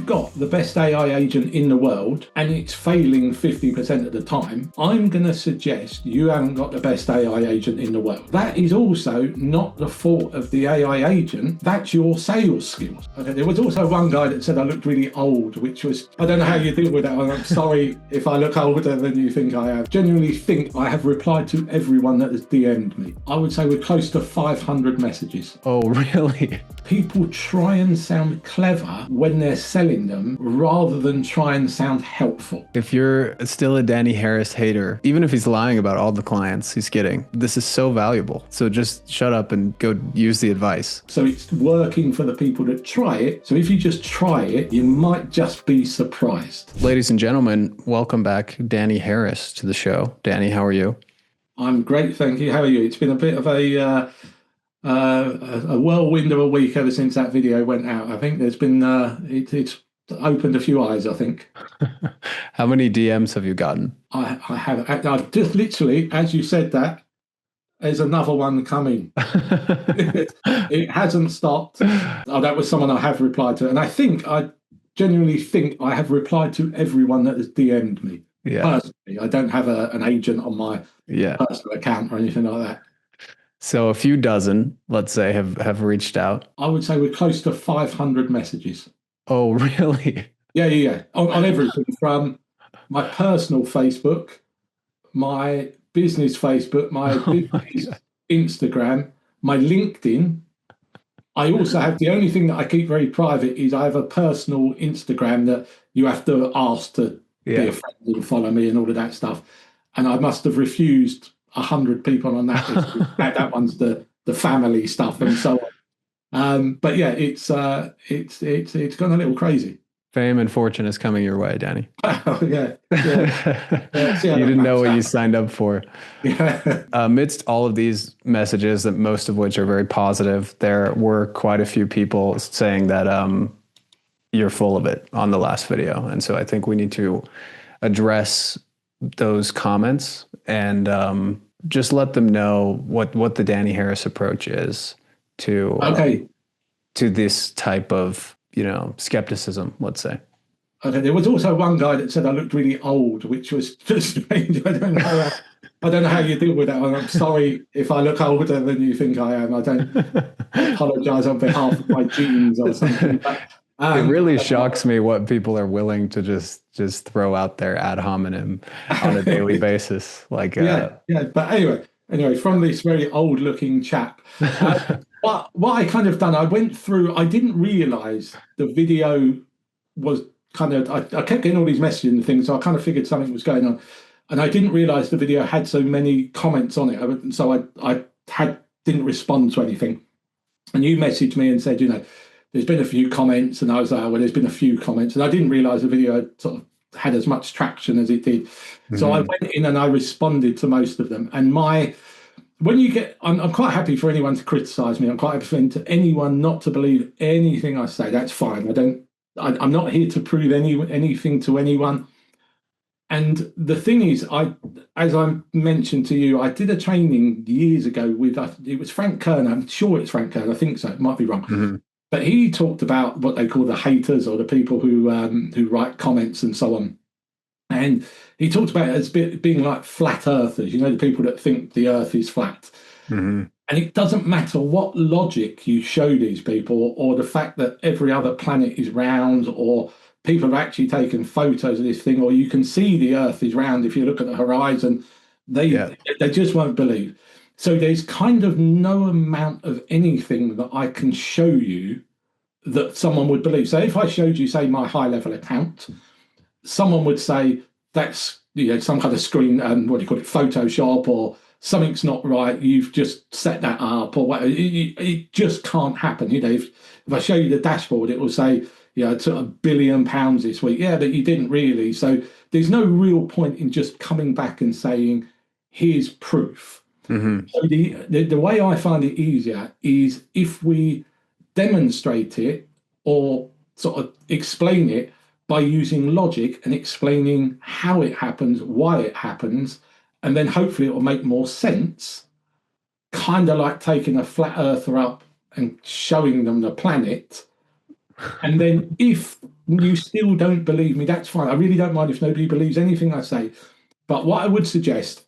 got the best AI agent in the world and it's failing 50% of the time, I'm going to suggest you haven't got the best AI agent in the world. That is also not the fault of the AI agent. That's your sales skills. Okay, there was also one guy that said I looked really old, which was, I don't know how you deal with that one. I'm sorry if I look older than you think I am. Genuinely think I have replied to everyone that has DM'd me. I would say we're close to 500 messages. Oh, really? People try and sound clever when they're selling them rather than try and sound helpful. If you're still a Danny Harris hater, even if he's lying about all the clients he's getting, this is so valuable. So just shut up and go use the advice. So it's working for the people that try it. So if you just try it, you might just be surprised. Ladies and gentlemen, welcome back Danny Harris to the show. Danny, how are you? I'm great, thank you. How are you? It's been a bit of a whirlwind of a week ever since that video went out. I think there's been it's opened a few eyes, I think. How many DMs have you gotten? I've just literally, as you said that, there's another one coming. It hasn't stopped. Oh, that was someone I have replied to, and I genuinely think I have replied to everyone that has DM'd me. Yeah. Personally, I don't have an agent on my personal account or anything like that. So a few dozen, let's say, have reached out. I would say we're close to 500 messages. Oh, really? Yeah. On everything from my personal Facebook, my business Facebook, my business Instagram, my LinkedIn. I also have, the only thing that I keep very private is I have a personal Instagram that you have to ask to be a friend and follow me and all of that stuff. And I must have refused 100 people on that list. That one's the family stuff and so on. But yeah, it's gone a little crazy. Fame and fortune is coming your way, Danny. Oh, yeah. You didn't know what you signed up for. Yeah. Amidst all of these messages, that most of which are very positive, there were quite a few people saying that you're full of it on the last video. And so I think we need to address those comments and just let them know what the Danny Harris approach is to this type of skepticism, let's say. Okay, there was also one guy that said I looked really old, which was just strange. I don't know how you deal with that one. I'm sorry if I look older than you think I am. I don't apologize on behalf of my genes or something. But, it really shocks me what people are willing to just throw out there ad hominem on a daily basis. Like yeah. But anyway, from this very old-looking chap. What I kind of done, I went through. I didn't realise the video was kind of. I kept getting all these messages and things, so I kind of figured something was going on, and I didn't realise the video had so many comments on it. So I didn't respond to anything. And you messaged me and said, there's been a few comments, and I was like, well, there's been a few comments, and I didn't realise the video had sort of had as much traction as it did. So I went in and I responded to most of them. And I'm quite happy for anyone to criticise me. I'm quite happy for anyone not to believe anything I say. That's fine. I'm not here to prove anything to anyone. And the thing is, as I mentioned to you, I did a training years ago with, it was Frank Kern. I'm sure it's Frank Kern. I think so. It might be wrong. Mm-hmm. But he talked about what they call the haters, or the people who write comments and so on. And he talked about it as being like flat earthers, the people that think the earth is flat. Mm-hmm. And it doesn't matter what logic you show these people, or the fact that every other planet is round, or people have actually taken photos of this thing, or you can see the earth is round if you look at the horizon. They just won't believe. So there's kind of no amount of anything that I can show you that someone would believe. So if I showed you, say, my high-level account, someone would say that's some kind of screen, what do you call it, Photoshop, or something's not right. You've just set that up, or what? It just can't happen. If I show you the dashboard, it will say, I took £1 billion this week. Yeah, but you didn't really. So there's no real point in just coming back and saying, here's proof. Mm-hmm. So the way I find it easier is if we demonstrate it or sort of explain it by using logic and explaining how it happens, why it happens, and then hopefully it will make more sense, kind of like taking a flat earther up and showing them the planet. And then if you still don't believe me, that's fine. I really don't mind if nobody believes anything I say. But what I would suggest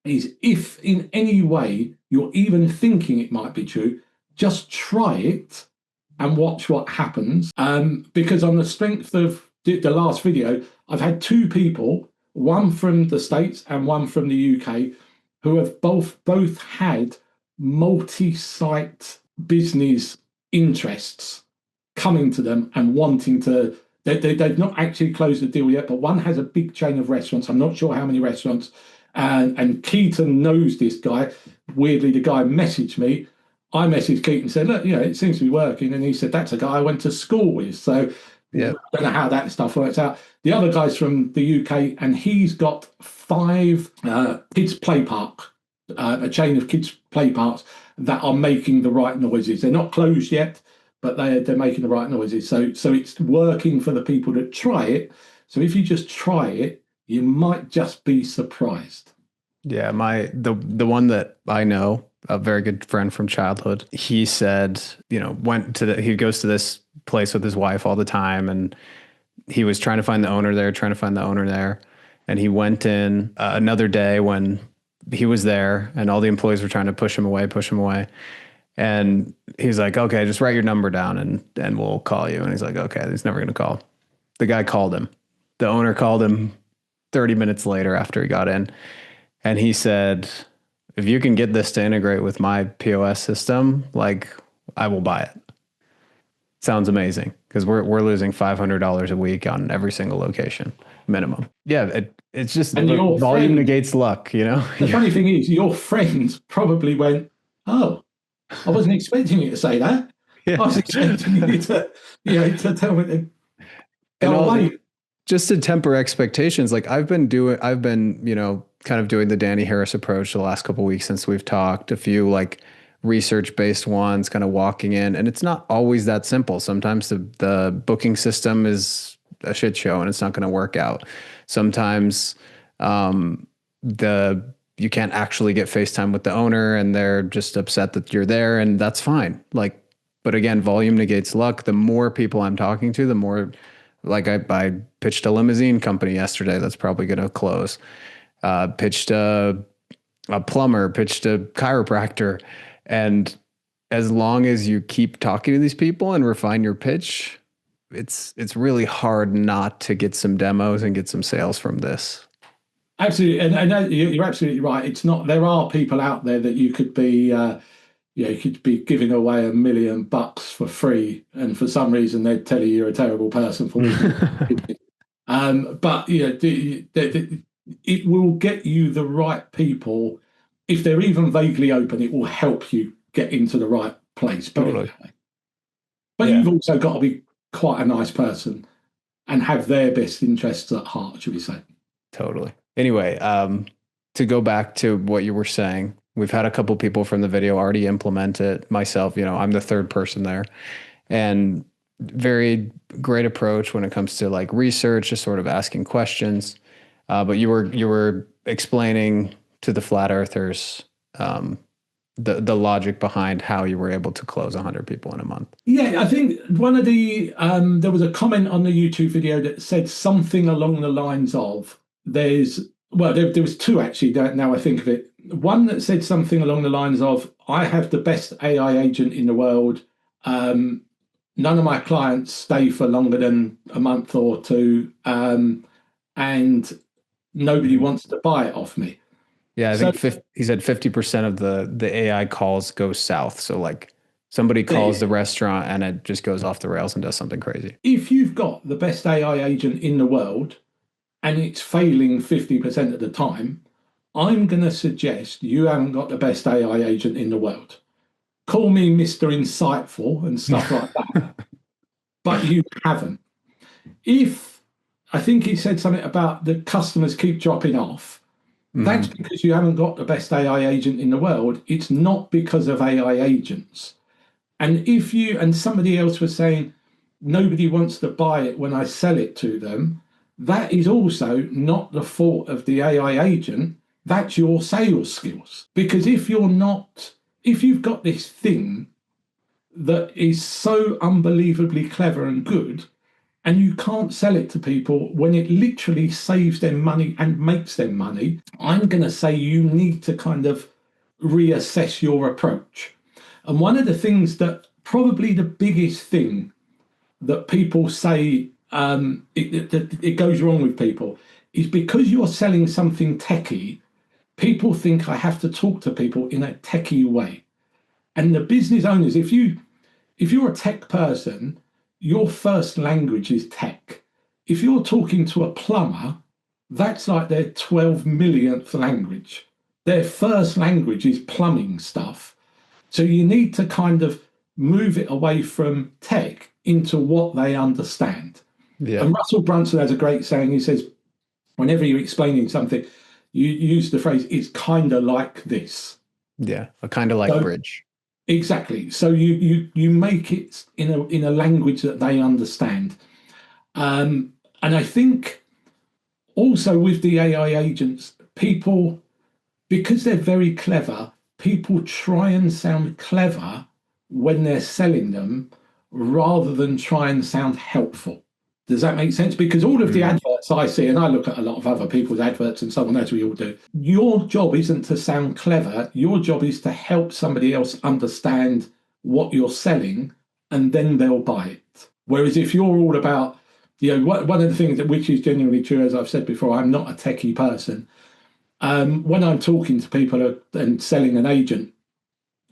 is if in any way you're even thinking it might be true, just try it and watch what happens. Because on the strength of the last video, I've had two people, one from the States and one from the UK, who have both had multi-site business interests coming to them and wanting to. They've not actually closed the deal yet, but one has a big chain of restaurants. I'm not sure how many restaurants. And Keaton knows this guy. Weirdly, the guy messaged me. I messaged Keaton and said, look, it seems to be working. And he said, that's a guy I went to school with. So yeah, I don't know how that stuff works out. The other guy's from the UK, and he's got 5 kids' play park, a chain of kids' play parks that are making the right noises. They're not closed yet, but they're making the right noises. So it's working for the people that try it. So if you just try it, you might just be surprised. Yeah, the one that I know, a very good friend from childhood, he said, he goes to this place with his wife all the time, and he was trying to find the owner there, and he went in another day when he was there, and all the employees were trying to push him away. And he's like, okay, just write your number down and we'll call you. And he's like, okay, he's never going to call. The guy called him. The owner called him 30 minutes later after he got in. And he said, if you can get this to integrate with my POS system, like, I will buy it. Sounds amazing, because we're losing $500 a week on every single location minimum. Yeah, it's just volume negates luck, The funny thing is, your friends probably went, oh, I wasn't expecting you to say that. Yeah. I was expecting you to tell me to go away. Just to temper expectations, like I've been kind of doing the Danny Harris approach the last couple of weeks since we've talked, a few like research-based ones, kind of walking in, and it's not always that simple. Sometimes the booking system is a shit show and it's not going to work out. Sometimes you can't actually get FaceTime with the owner and they're just upset that you're there, and that's fine. Like, but again, volume negates luck. The more people I'm talking to, the more, like I pitched a limousine company yesterday that's probably going to close. Pitched a plumber, pitched a chiropractor. And as long as you keep talking to these people and refine your pitch, it's really hard not to get some demos and get some sales from this. Absolutely, and you're absolutely right. It's not. There are people out there that you could be, you could be giving away $1 million for free, and for some reason they'd tell you you're a terrible person for it. But it will get you the right people. If they're even vaguely open, it will help you get into the right place. Totally. But you've also got to be quite a nice person and have their best interests at heart, should we say? Totally. Anyway, to go back to what you were saying, we've had a couple people from the video already implement it. Myself, I'm the third person there, and very great approach when it comes to like research, just sort of asking questions. But you were explaining to the flat earthers the logic behind how you were able to close 100 people in a month. Yeah, I think one of the there was a comment on the YouTube video that said something along the lines of there was two actually. Now I think of it. One that said something along the lines of, I have the best AI agent in the world. None of my clients stay for longer than a month or two, and nobody wants to buy it off me. Yeah, I think he said 50% of the AI calls go south. So like somebody calls the restaurant and it just goes off the rails and does something crazy. If you've got the best AI agent in the world and it's failing 50% of the time, I'm going to suggest you haven't got the best AI agent in the world. Call me Mr. Insightful and stuff like that, but you haven't. I think he said something about the customers keep dropping off. That's because you haven't got the best AI agent in the world. It's not because of AI agents. And somebody else was saying, nobody wants to buy it when I sell it to them. That is also not the fault of the AI agent. That's your sales skills. Because if you've got this thing that is so unbelievably clever and good, and you can't sell it to people when it literally saves them money and makes them money, I'm going to say you need to kind of reassess your approach. And one of the things that probably the biggest thing that people say it goes wrong with people is because you're selling something techie, people think I have to talk to people in a techie way. And the business owners, if you're a tech person, your first language is tech. If you're talking to a plumber, that's like their 12 millionth language. Their first language is plumbing stuff. So you need to kind of move it away from tech into what they understand. Yeah. And Russell Brunson has a great saying. He says, whenever you're explaining something, you use the phrase, it's kind of like this. Yeah. A kind of like So, bridge. exactly. So you make it in a language that they understand. And I think also with the AI agents, people, because they're very clever, people try and sound clever when they're selling them rather than try and sound helpful. Does that make sense? Because all of the adverts I see, and I look at a lot of other people's adverts and so on, as we all do, your job isn't to sound clever. Your job is to help somebody else understand what you're selling, and then they'll buy it. Whereas if you're all about, one of the things that which is genuinely true, as I've said before, I'm not a techie person. When I'm talking to people and selling an agent,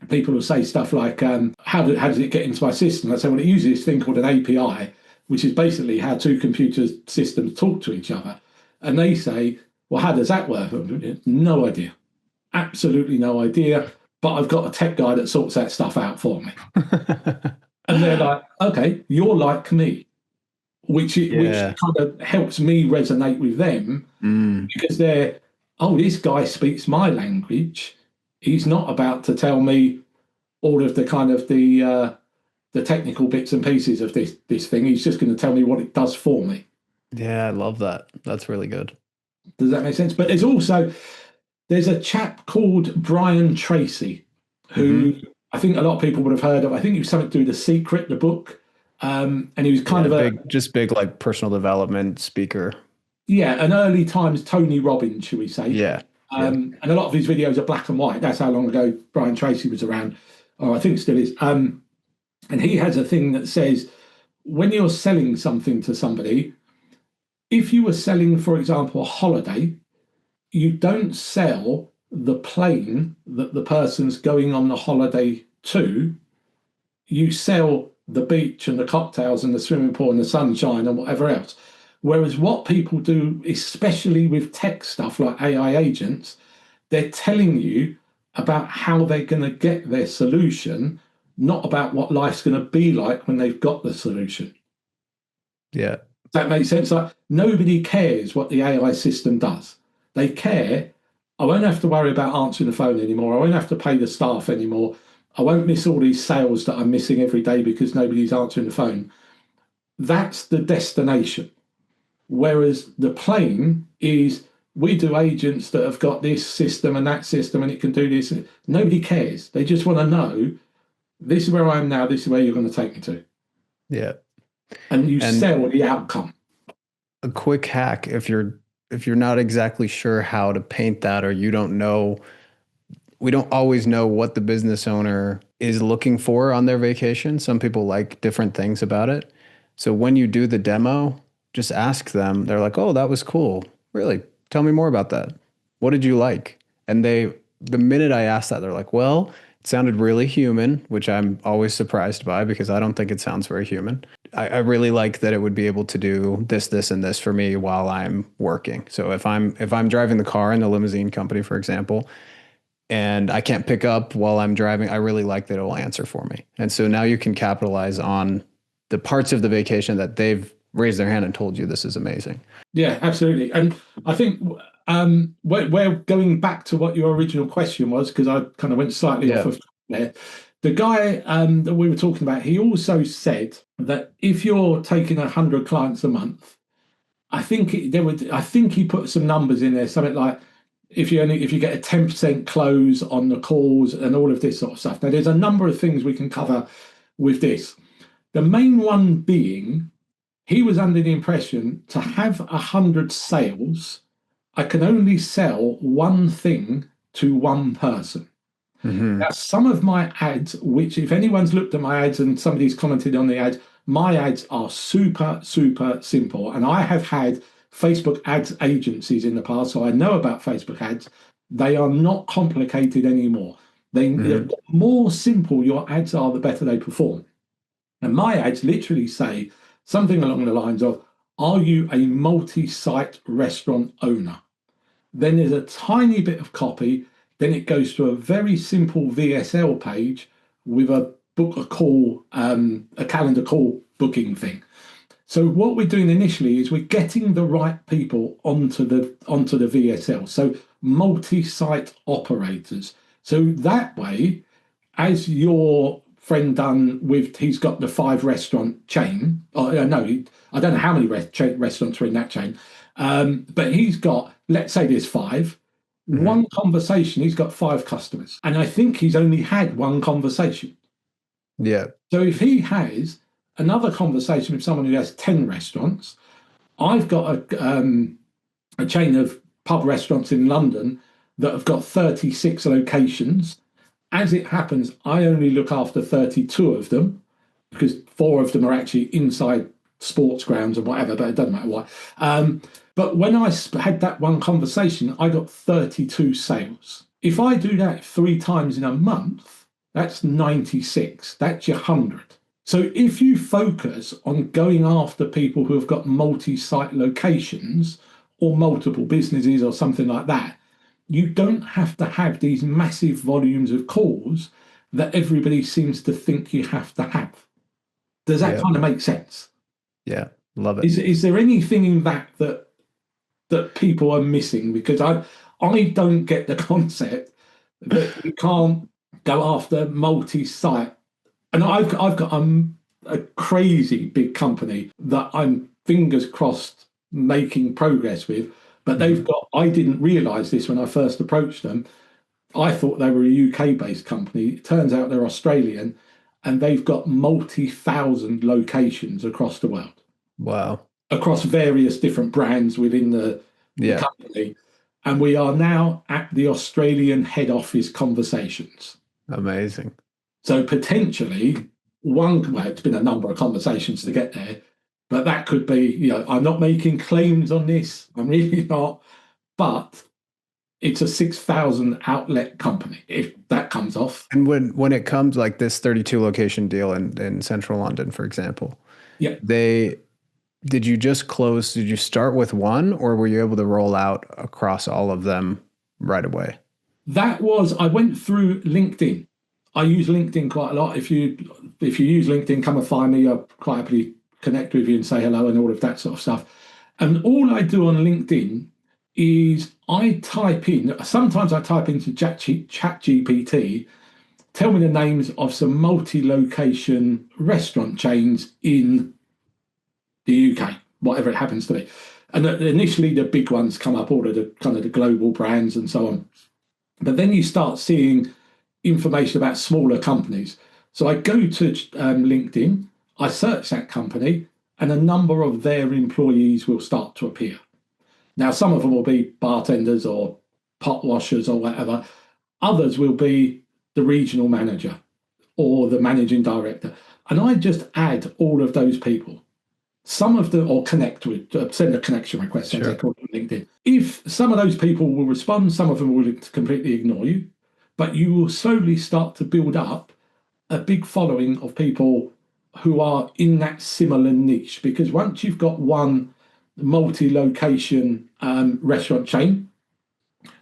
people will say stuff like, how does it get into my system? I say, well, it uses this thing called an API, which is basically how two computer systems talk to each other. And they say, well, how does that work? No idea. Absolutely no idea. But I've got a tech guy that sorts that stuff out for me. And they're like, okay, you're like me, which kind of helps me resonate with them because they're, oh, this guy speaks my language. He's not about to tell me all of the kind of the technical bits and pieces of this thing. He's just going to tell me what it does for me. Yeah, I love that. That's really good. Does that make sense? But there's a chap called Brian Tracy, who I think a lot of people would have heard of. I think he was something to do with The Secret, the book. And he was kind of big like personal development speaker. Yeah, an early times Tony Robbins, should we say. Yeah. And a lot of his videos are black and white. That's how long ago Brian Tracy was around, or I think still is. And he has a thing that says, when you're selling something to somebody, if you were selling, for example, a holiday, you don't sell the plane that the person's going on the holiday to. You sell the beach and the cocktails and the swimming pool and the sunshine and whatever else. Whereas what people do, especially with tech stuff like AI agents, they're telling you about how they're going to get their solution, not about what life's going to be like when they've got the solution. Yeah. That makes sense. Like, nobody cares what the AI system does. They care, I won't have to worry about answering the phone anymore. I won't have to pay the staff anymore. I won't miss all these sales that I'm missing every day because nobody's answering the phone. That's the destination. Whereas the plane is, we do agents that have got this system and that system and it can do this. Nobody cares. They just want to know, this is where I am now, this is where you're going to take me to. Yeah. And sell the outcome. A quick hack, if you're not exactly sure how to paint that, or you don't know, we don't always know what the business owner is looking for on their vacation. Some people like different things about it. So when you do the demo, just ask them. They're like, oh, that was cool. Really? Tell me more about that. What did you like? And the minute I asked that, they're like, well, it sounded really human, which I'm always surprised by because I don't think it sounds very human. I really like that it would be able to do this, this, and this for me while I'm working. So if I'm driving the car in the limousine company, for example, and I can't pick up while I'm driving, I really like that it will answer for me. And so now you can capitalize on the parts of the vacation that they've raised their hand and told you this is amazing. Yeah, absolutely. And I think we're going back to what your original question was, because I kind of went slightly off of there. The guy that we were talking about, he also said that if you're taking 100 clients a month, I think he put some numbers in there, something like if you get a 10% close on the calls and all of this sort of stuff. Now, there's a number of things we can cover with this. The main one being He was under the impression to have 100 sales, I can only sell one thing to one person. Hmm. Now, some of my ads, which if anyone's looked at my ads and somebody's commented on the ads, my ads are super, super simple. And I have had Facebook ads agencies in the past, so I know about Facebook ads. They are not complicated anymore. The Hmm. more simple your ads are, the better they perform. And my ads literally say something along the lines of, are you a multi-site restaurant owner? Then there's a tiny bit of copy. Then it goes to a very simple VSL page with a book a call, a calendar call booking thing. So what we're doing initially is we're getting the right people onto the VSL. So multi-site operators. So that way, as your friend done with, he's got the 5 restaurant chain. Oh no, I don't know how many restaurants are in that chain, but he's got, let's say there's 5. Hmm. One conversation, he's got 5 customers, and I think he's only had one conversation. Yeah. So if he has another conversation with someone who has 10 restaurants, I've got a chain of pub restaurants in London that have got 36 locations. As it happens, I only look after 32 of them because 4 of them are actually inside sports grounds and whatever, but it doesn't matter why. But when I had that one conversation, I got 32 sales. If I do that 3 times in a month, that's 96. That's your 100. So if you focus on going after people who have got multi-site locations or multiple businesses or something like that, you don't have to have these massive volumes of calls that everybody seems to think you have to have. Does that Yeah. kind of make sense? Yeah. Love it. Is there anything in that people are missing? Because I don't get the concept that you can't go after multi-site. And I've got a crazy big company that I'm fingers crossed making progress with, but they've Hmm. got, I didn't realize this when I first approached them. I thought they were a UK based company. It turns out they're Australian, and they've got multi-thousand locations across the world, Wow. across various different brands within the Yeah. company. And we are now at the Australian head office conversations. Amazing. So potentially well, it's been a number of conversations to get there, but that could be, I'm not making claims on this. I'm really not, but it's a 6,000 outlet company, if that comes off. And when it comes like this 32 location deal in central London, for example, Yeah, they did you just close, did you start with one or were you able to roll out across all of them right away? I went through LinkedIn. I use LinkedIn quite a lot. If you use LinkedIn, come and find me. I'll quite happily connect with you and say hello and all of that sort of stuff. And all I do on LinkedIn is I type in, sometimes I type into ChatGPT, tell me the names of some multi-location restaurant chains in the UK, whatever it happens to be. And initially the big ones come up, all of the kind of the global brands and so on. But then you start seeing information about smaller companies. So I go to LinkedIn, I search that company, and a number of their employees will start to appear. Now, some of them will be bartenders or pot washers or whatever. Others will be the regional manager or the managing director. And I just add all of those people. Some of them, or connect with, send a connection request, as they Sure. call it on LinkedIn. If some of those people will respond, some of them will completely ignore you, but you will slowly start to build up a big following of people who are in that similar niche. Because once you've got one multi-location restaurant chain,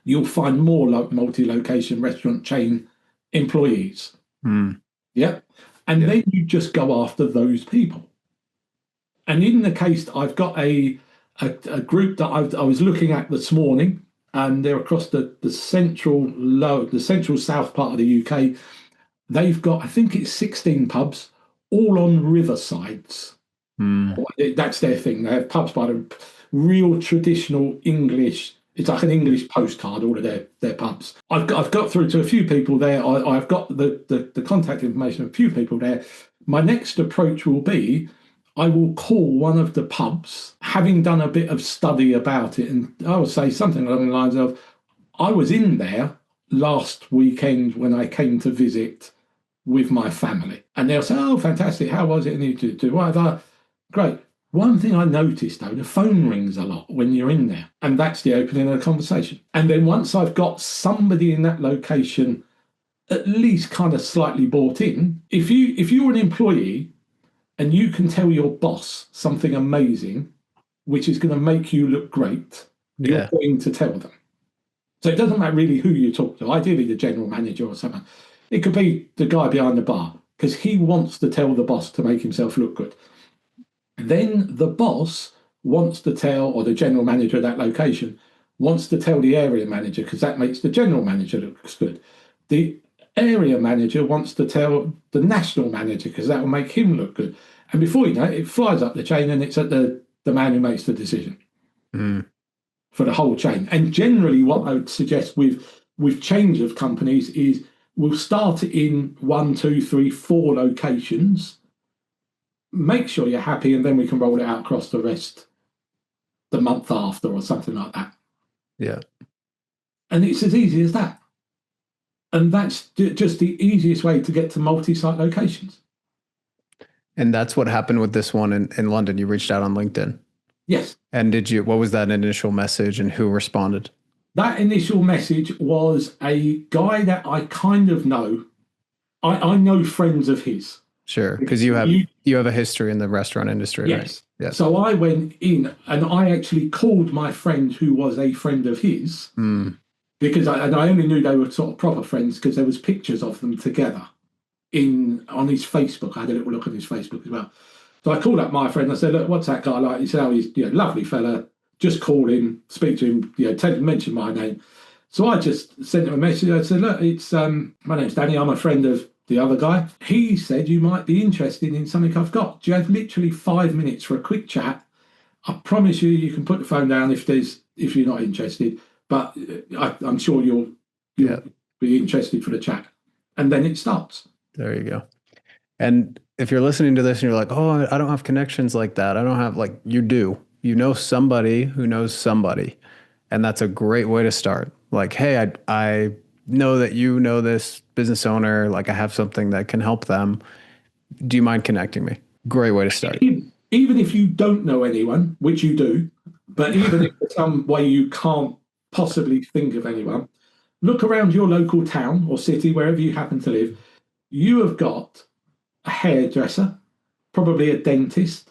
you'll find more multi-location restaurant chain employees. Mm. Yeah. And Yeah. then you just go after those people. And in the case, I've got a group that I was looking at this morning, and they're across the central south part of the UK. They've got, I think it's 16 pubs, all on riversides. Mm. That's their thing. They have pubs by the real traditional English. It's like an English postcard, all of their pubs. I've got through to a few people there. I've got the contact information of a few people there. My next approach will be I will call one of the pubs, having done a bit of study about it, and I will say something along the lines of, I was in there last weekend when I came to visit with my family. And they'll say, oh, fantastic. How was it? And you do whatever. Great. One thing I noticed though, the phone rings a lot when you're in there, and that's the opening of the conversation. And then once I've got somebody in that location at least kind of slightly bought in, if you're an employee and you can tell your boss something amazing, which is going to make you look great, you're going to tell them. So it doesn't matter really who you talk to, ideally the general manager or someone. It could be the guy behind the bar because he wants to tell the boss to make himself look good. Then the boss wants to tell, or the general manager of that location wants to tell the area manager because that makes the general manager look good. The area manager wants to tell the national manager because that will make him look good. And before you know it, it flies up the chain and it's at the man who makes the decision for the whole chain. And generally what I would suggest with change of companies is we'll start it in 1, 2, 3, 4 locations, make sure you're happy, and then we can roll it out across the rest the month after or something like that. Yeah. And it's as easy as that. And that's just the easiest way to get to multi-site locations. And that's what happened with this one in London. You reached out on LinkedIn. Yes. And what was that initial message and who responded? That initial message was a guy that I kind of know. I know friends of his. Sure, because you have a history in the restaurant industry, yes. Right? Yes. So I went in and I actually called my friend who was a friend of his because I only knew they were sort of proper friends because there was pictures of them together on his Facebook. I had a little look at his Facebook as well. So I called up my friend. I said, "Look, what's that guy like?" He said, "Oh, he's lovely fella. Just call him, speak to him, mention my name." So I just sent him a message. I said, "Look, it's my name's Danny. I'm a friend of the other guy. He said you might be interested in something I've got. Do you have literally 5 minutes for a quick chat? I promise you can put the phone down if you're not interested, but I'm sure you'll be interested for the chat." And then it starts. There you go. And if you're listening to this and you're like, "Oh, I don't have connections like that. I don't have," like, you do. You know somebody who knows somebody. And that's a great way to start. Like, hey, I know that you know this business owner, like I have something that can help them. Do you mind connecting me? Great way to start. Even if you don't know anyone, which you do, but even if for some way you can't possibly think of anyone, look around your local town or city, wherever you happen to live. You have got a hairdresser, probably a dentist,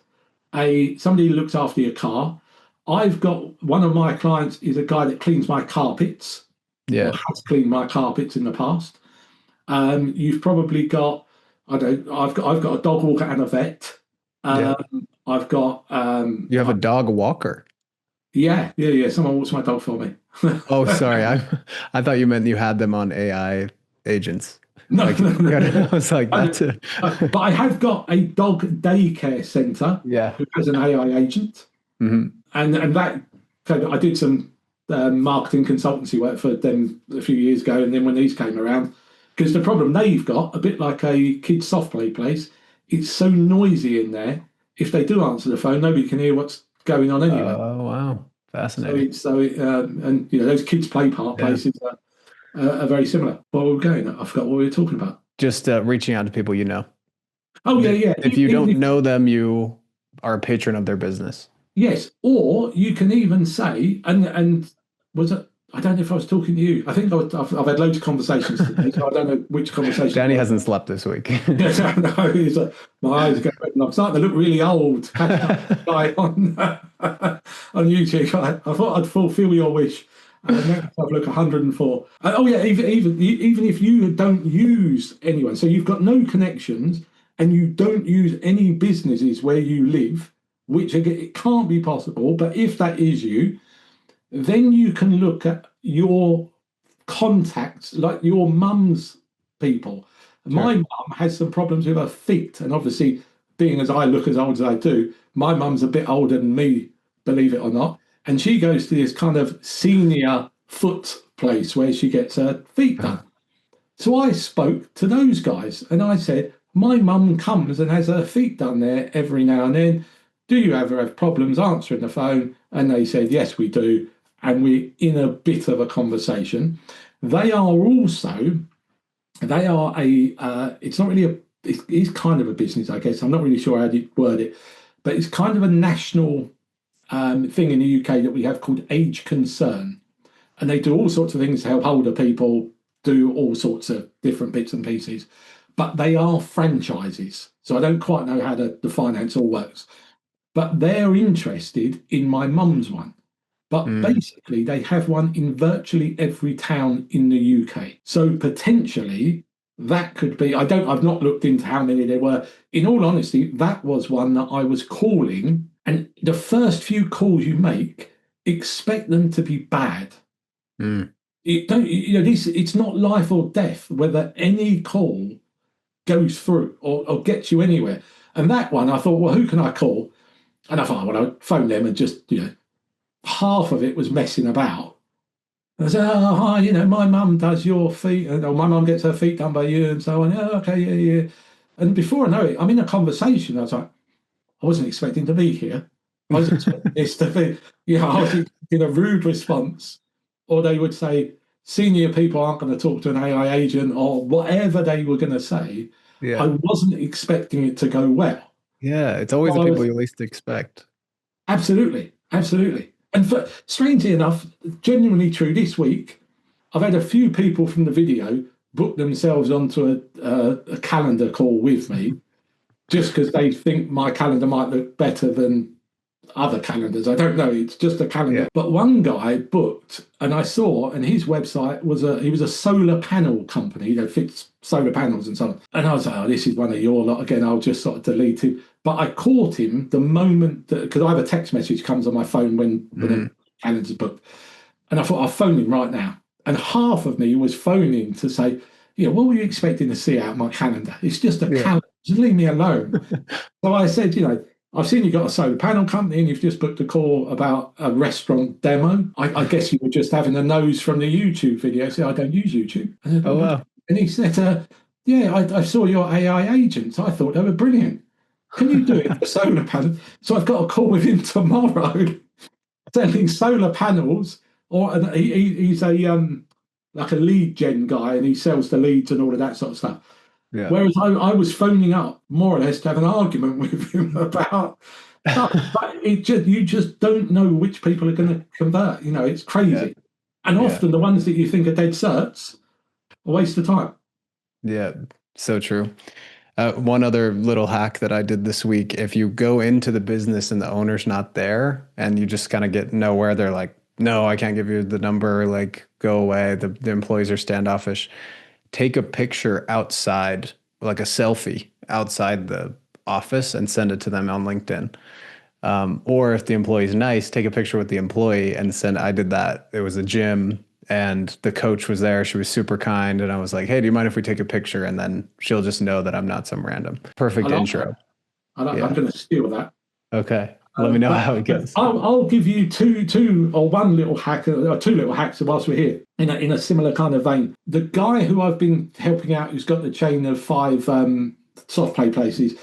somebody who looks after your car. I've got one of my clients is a guy that cleans my carpets. Yeah, or has cleaned my carpets in the past. You've probably got, I've got a dog walker and a vet. I've got you have a dog walker. Yeah. Someone walks my dog for me. Oh, sorry. I thought you meant you had them on AI agents. No, I was like, that's it. But I have got a dog daycare center who has an AI agent. And that I did some marketing consultancy work for them a few years ago, and then when these came around, because the problem they've got, a bit like a kids soft play place, it's so noisy in there. If they do answer the phone, nobody can hear what's going on anyway. Oh wow, fascinating. And those kids play park places are very similar. Where we're going, I forgot what we were talking about. Just reaching out to people you know. Oh yeah. If you don't know them, you are a patron of their business. Yes, or you can even say, and was it? I don't know if I was talking to you. I think I've had loads of conversations today, so I don't know which conversation. Danny hasn't slept this week. Yes, I know. He's like, my eyes are going red and I'm starting to look really old. Guy on YouTube. I thought I'd fulfill your wish. I've look 104. Oh yeah, even if you don't use anyone, so you've got no connections and you don't use any businesses where you live, which again, it can't be possible. But if that is you, then you can look at your contacts, like your mum's people. Sure. My mum has some problems with her feet, and obviously, being as I look as old as I do, my mum's a bit older than me, believe it or not. And she goes to this kind of senior foot place where she gets her feet done. So I spoke to those guys and I said, My mum comes and has her feet done there every now and then. Do you ever have problems answering the phone? And they said, yes, we do. And we're in a bit of a conversation. They are also, they are it's not really it's kind of a business, I guess. I'm not really sure how to word it, but it's kind of a national thing in the UK that we have called Age Concern. And they do all sorts of things to help older people do all sorts of different bits and pieces. But they are franchises. So I don't quite know how the finance all works. But they're interested in my mum's one. But basically, they have one in virtually every town in the UK. So potentially, that could be. I've not looked into how many there were. In all honesty, that was one that I was calling. And the first few calls you make, expect them to be bad. It's not life or death whether any call goes through or gets you anywhere. And that one, I thought, well, who can I call? And I thought, well, I'll phone them and just, half of it was messing about. And I said, oh, hi, my mum does your feet, or my mum gets her feet done by you, and so on. Oh, okay, yeah. And before I know it, I'm in a conversation. I was like, I wasn't expecting to be here. I was expecting this to be, I was in a rude response, or they would say, senior people aren't going to talk to an AI agent, or whatever they were going to say. Yeah. I wasn't expecting it to go well. Yeah, it's always the people you least expect. Absolutely. And strangely enough, genuinely true, this week, I've had a few people from the video book themselves onto a calendar call with me just because they think my calendar might look better than other calendars. I don't know. It's just a calendar. Yeah. But one guy booked, and I saw, and his website was he was a solar panel company that fits solar panels and so on. And I was like, oh, this is one of your lot again. I'll just sort of delete him. But I caught him the moment that, because I have a text message comes on my phone when the calendar's booked. And I thought, I'll phone him right now. And half of me was phoning to say, what were you expecting to see out of my calendar? It's just a calendar. Just leave me alone. So I said, I've seen you got a solar panel company and you've just booked a call about a restaurant demo. I guess you were just having a nose from the YouTube video. So I don't use YouTube. And said, wow. And he said, I saw your AI agents. I thought they were brilliant. Can you do it for solar panels? So I've got a call with him tomorrow selling solar panels. Or he's a like a lead gen guy and he sells the leads and all of that sort of stuff. Yeah. Whereas I was phoning up more or less to have an argument with him about stuff. But you just don't know which people are going to convert. It's crazy. Yeah. And often the ones that you think are dead certs, a waste of time. Yeah, so true. One other little hack that I did this week, if you go into the business and the owner's not there and you just kind of get nowhere, they're like, no, I can't give you the number, like go away. The employees are standoffish. Take a picture outside, like a selfie outside the office and send it to them on LinkedIn. Or if the employee's nice, take a picture with the employee and send, I did that. It was a gym and the coach was there. She was super kind. And I was like, hey, do you mind if we take a picture? And then she'll just know that I'm not some random. Perfect intro. I'm going to steal that. Okay. Let me know how it goes. I'll give you two or one little hack, or two little hacks whilst we're here in a similar kind of vein. The guy who I've been helping out, who's got the chain of 5 soft play places,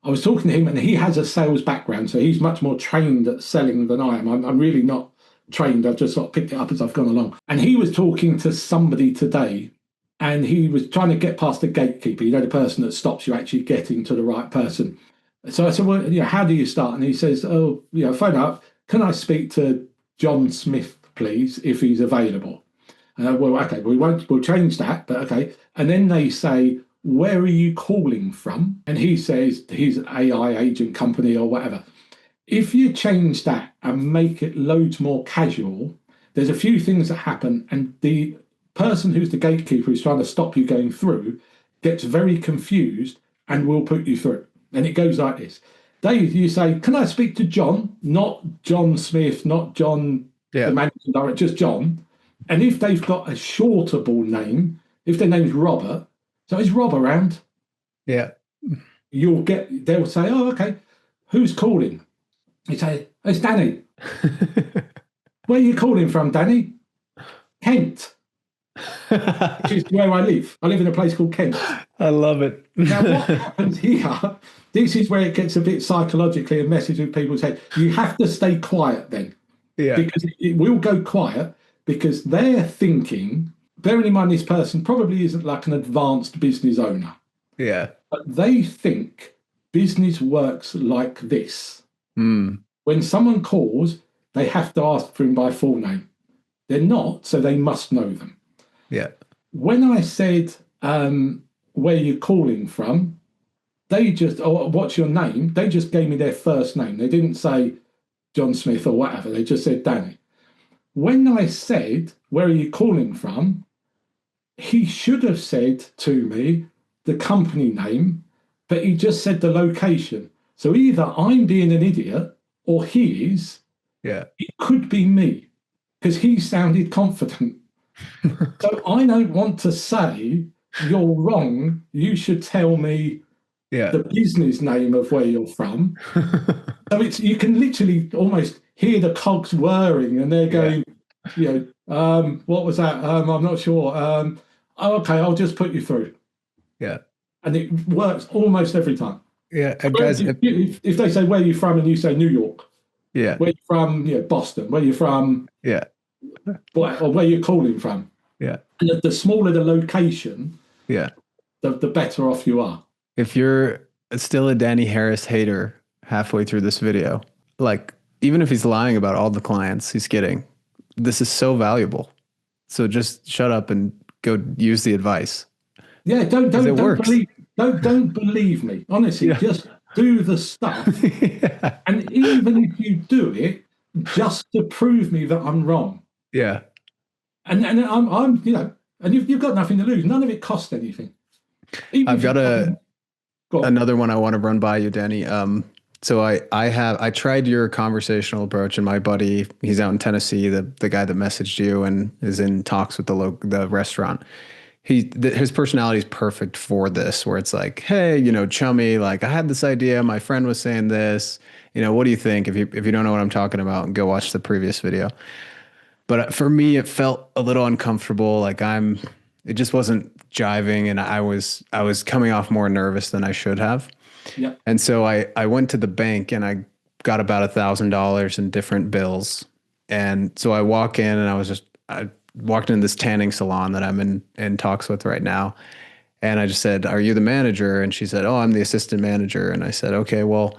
I was talking to him and he has a sales background, so he's much more trained at selling than I am. I'm really not trained. I've just sort of picked it up as I've gone along. And he was talking to somebody today and he was trying to get past the gatekeeper, the person that stops you actually getting to the right person. So I said, well, how do you start? And he says, oh, phone up. Can I speak to John Smith, please, if he's available? And well, okay, we'll change that, but okay. And then they say, where are you calling from? And he says his AI agent company or whatever. If you change that and make it loads more casual, there's a few things that happen. And the person who's the gatekeeper who's trying to stop you going through gets very confused and will put you through. And it goes like this. You say, can I speak to John? Not John Smith, not John, the managing director, just John. And if they've got a shortable name, if their name's Robert, so is Rob around? Yeah. They'll say, oh, okay, who's calling? You say, it's Danny. Where are you calling from, Danny? Kent. which is where I live. I live in a place called Kent. I love it. Now, what happens here, this is where it gets a bit psychologically a message in people's head. You have to stay quiet then, Yeah. because it will go quiet because they're thinking, bearing in mind this person probably isn't like an advanced business owner, Yeah. but they think business works like this. Mm. When someone calls, they have to ask for him by full name. They're not, so they must know them. Yeah. When I said, where you're calling from, they just, oh, what's your name? They just gave me their first name. They didn't say John Smith or whatever. They just said Danny. When I said, where are you calling from? He should have said to me the company name, but he just said the location. So either I'm being an idiot or he is. Yeah. It could be me because he sounded confident. So I don't want to say you're wrong. You should tell me Yeah. the business name of where you're from. So it's you can literally almost hear the cogs whirring, and they're going, what was that? I'm not sure. Oh, okay, I'll just put you through, Yeah. and it works almost every time. Yeah. Guys, If they say where you're from and you say New York, yeah. where you're from, Boston, where you're from, Yeah. or where you're calling from, Yeah. and the smaller the location, Yeah. the better off you are. If you're still a Danny Harris hater halfway through this video, like even if he's lying about all the clients he's getting, this is so valuable. So just shut up and go use the advice. Yeah, don't works. believe me. Honestly, Yeah. just do the stuff. Yeah. And even if you do it, just to prove me that I'm wrong. Yeah. And I'm and you've got nothing to lose. None of it costs anything. Even I've got another one I want to run by you, Danny. So I tried your conversational approach, and my buddy, he's out in Tennessee, the guy that messaged you and is in talks with the restaurant. His personality is perfect for this, where it's like, hey, chummy, like I had this idea, my friend was saying this, what do you think? If you don't know what I'm talking about, go watch the previous video. But for me, it felt a little uncomfortable. Like it just wasn't jiving, and I was coming off more nervous than I should have. Yeah. And so I went to the bank and I got about $1,000 in different bills. And so I walk in and I walked in this tanning salon that I'm in talks with right now. And I just said, are you the manager? And she said, oh, I'm the assistant manager. And I said, okay, well,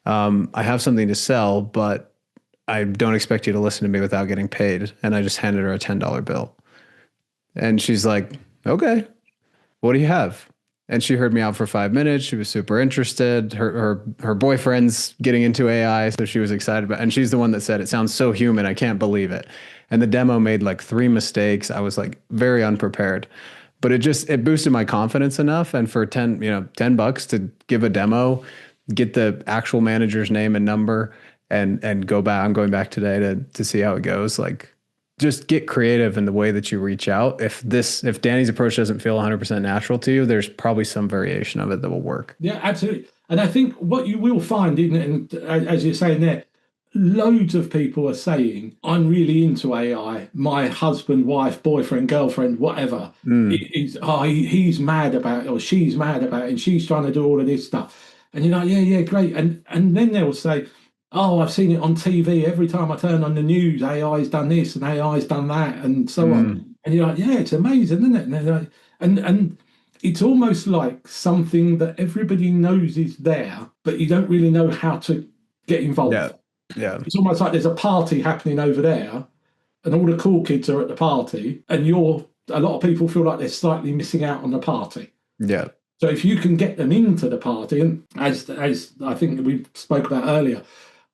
I have something to sell, but I don't expect you to listen to me without getting paid. And I just handed her a $10 bill. And she's like, okay, what do you have? And she heard me out for 5 minutes. She was super interested. Her boyfriend's getting into AI, so she was excited about it. And she's the one that said, it sounds so human. I can't believe it. And the demo made like 3 mistakes. I was like very unprepared. But it boosted my confidence enough. And for $10 to give a demo, get the actual manager's name and number, and go back. I'm going back today to see how it goes. Like, just get creative in the way that you reach out. If Danny's approach doesn't feel 100% natural to you, there's probably some variation of it that will work. Yeah, absolutely. And I think what you will find, and as you're saying there, loads of people are saying, I'm really into AI. My husband, wife, boyfriend, girlfriend, whatever, he's mad about it, or she's mad about it, and she's trying to do all of this stuff. And you're like, yeah, great. And then they'll say, oh, I've seen it on TV. Every time I turn on the news, AI's done this and AI's done that, and so on. And you're like, yeah, it's amazing, isn't it? And they're like, and it's almost like something that everybody knows is there, but you don't really know how to get involved. Yeah. It's almost like there's a party happening over there, and all the cool kids are at the party, and a lot of people feel like they're slightly missing out on the party. Yeah. So if you can get them into the party, and as I think we spoke about earlier,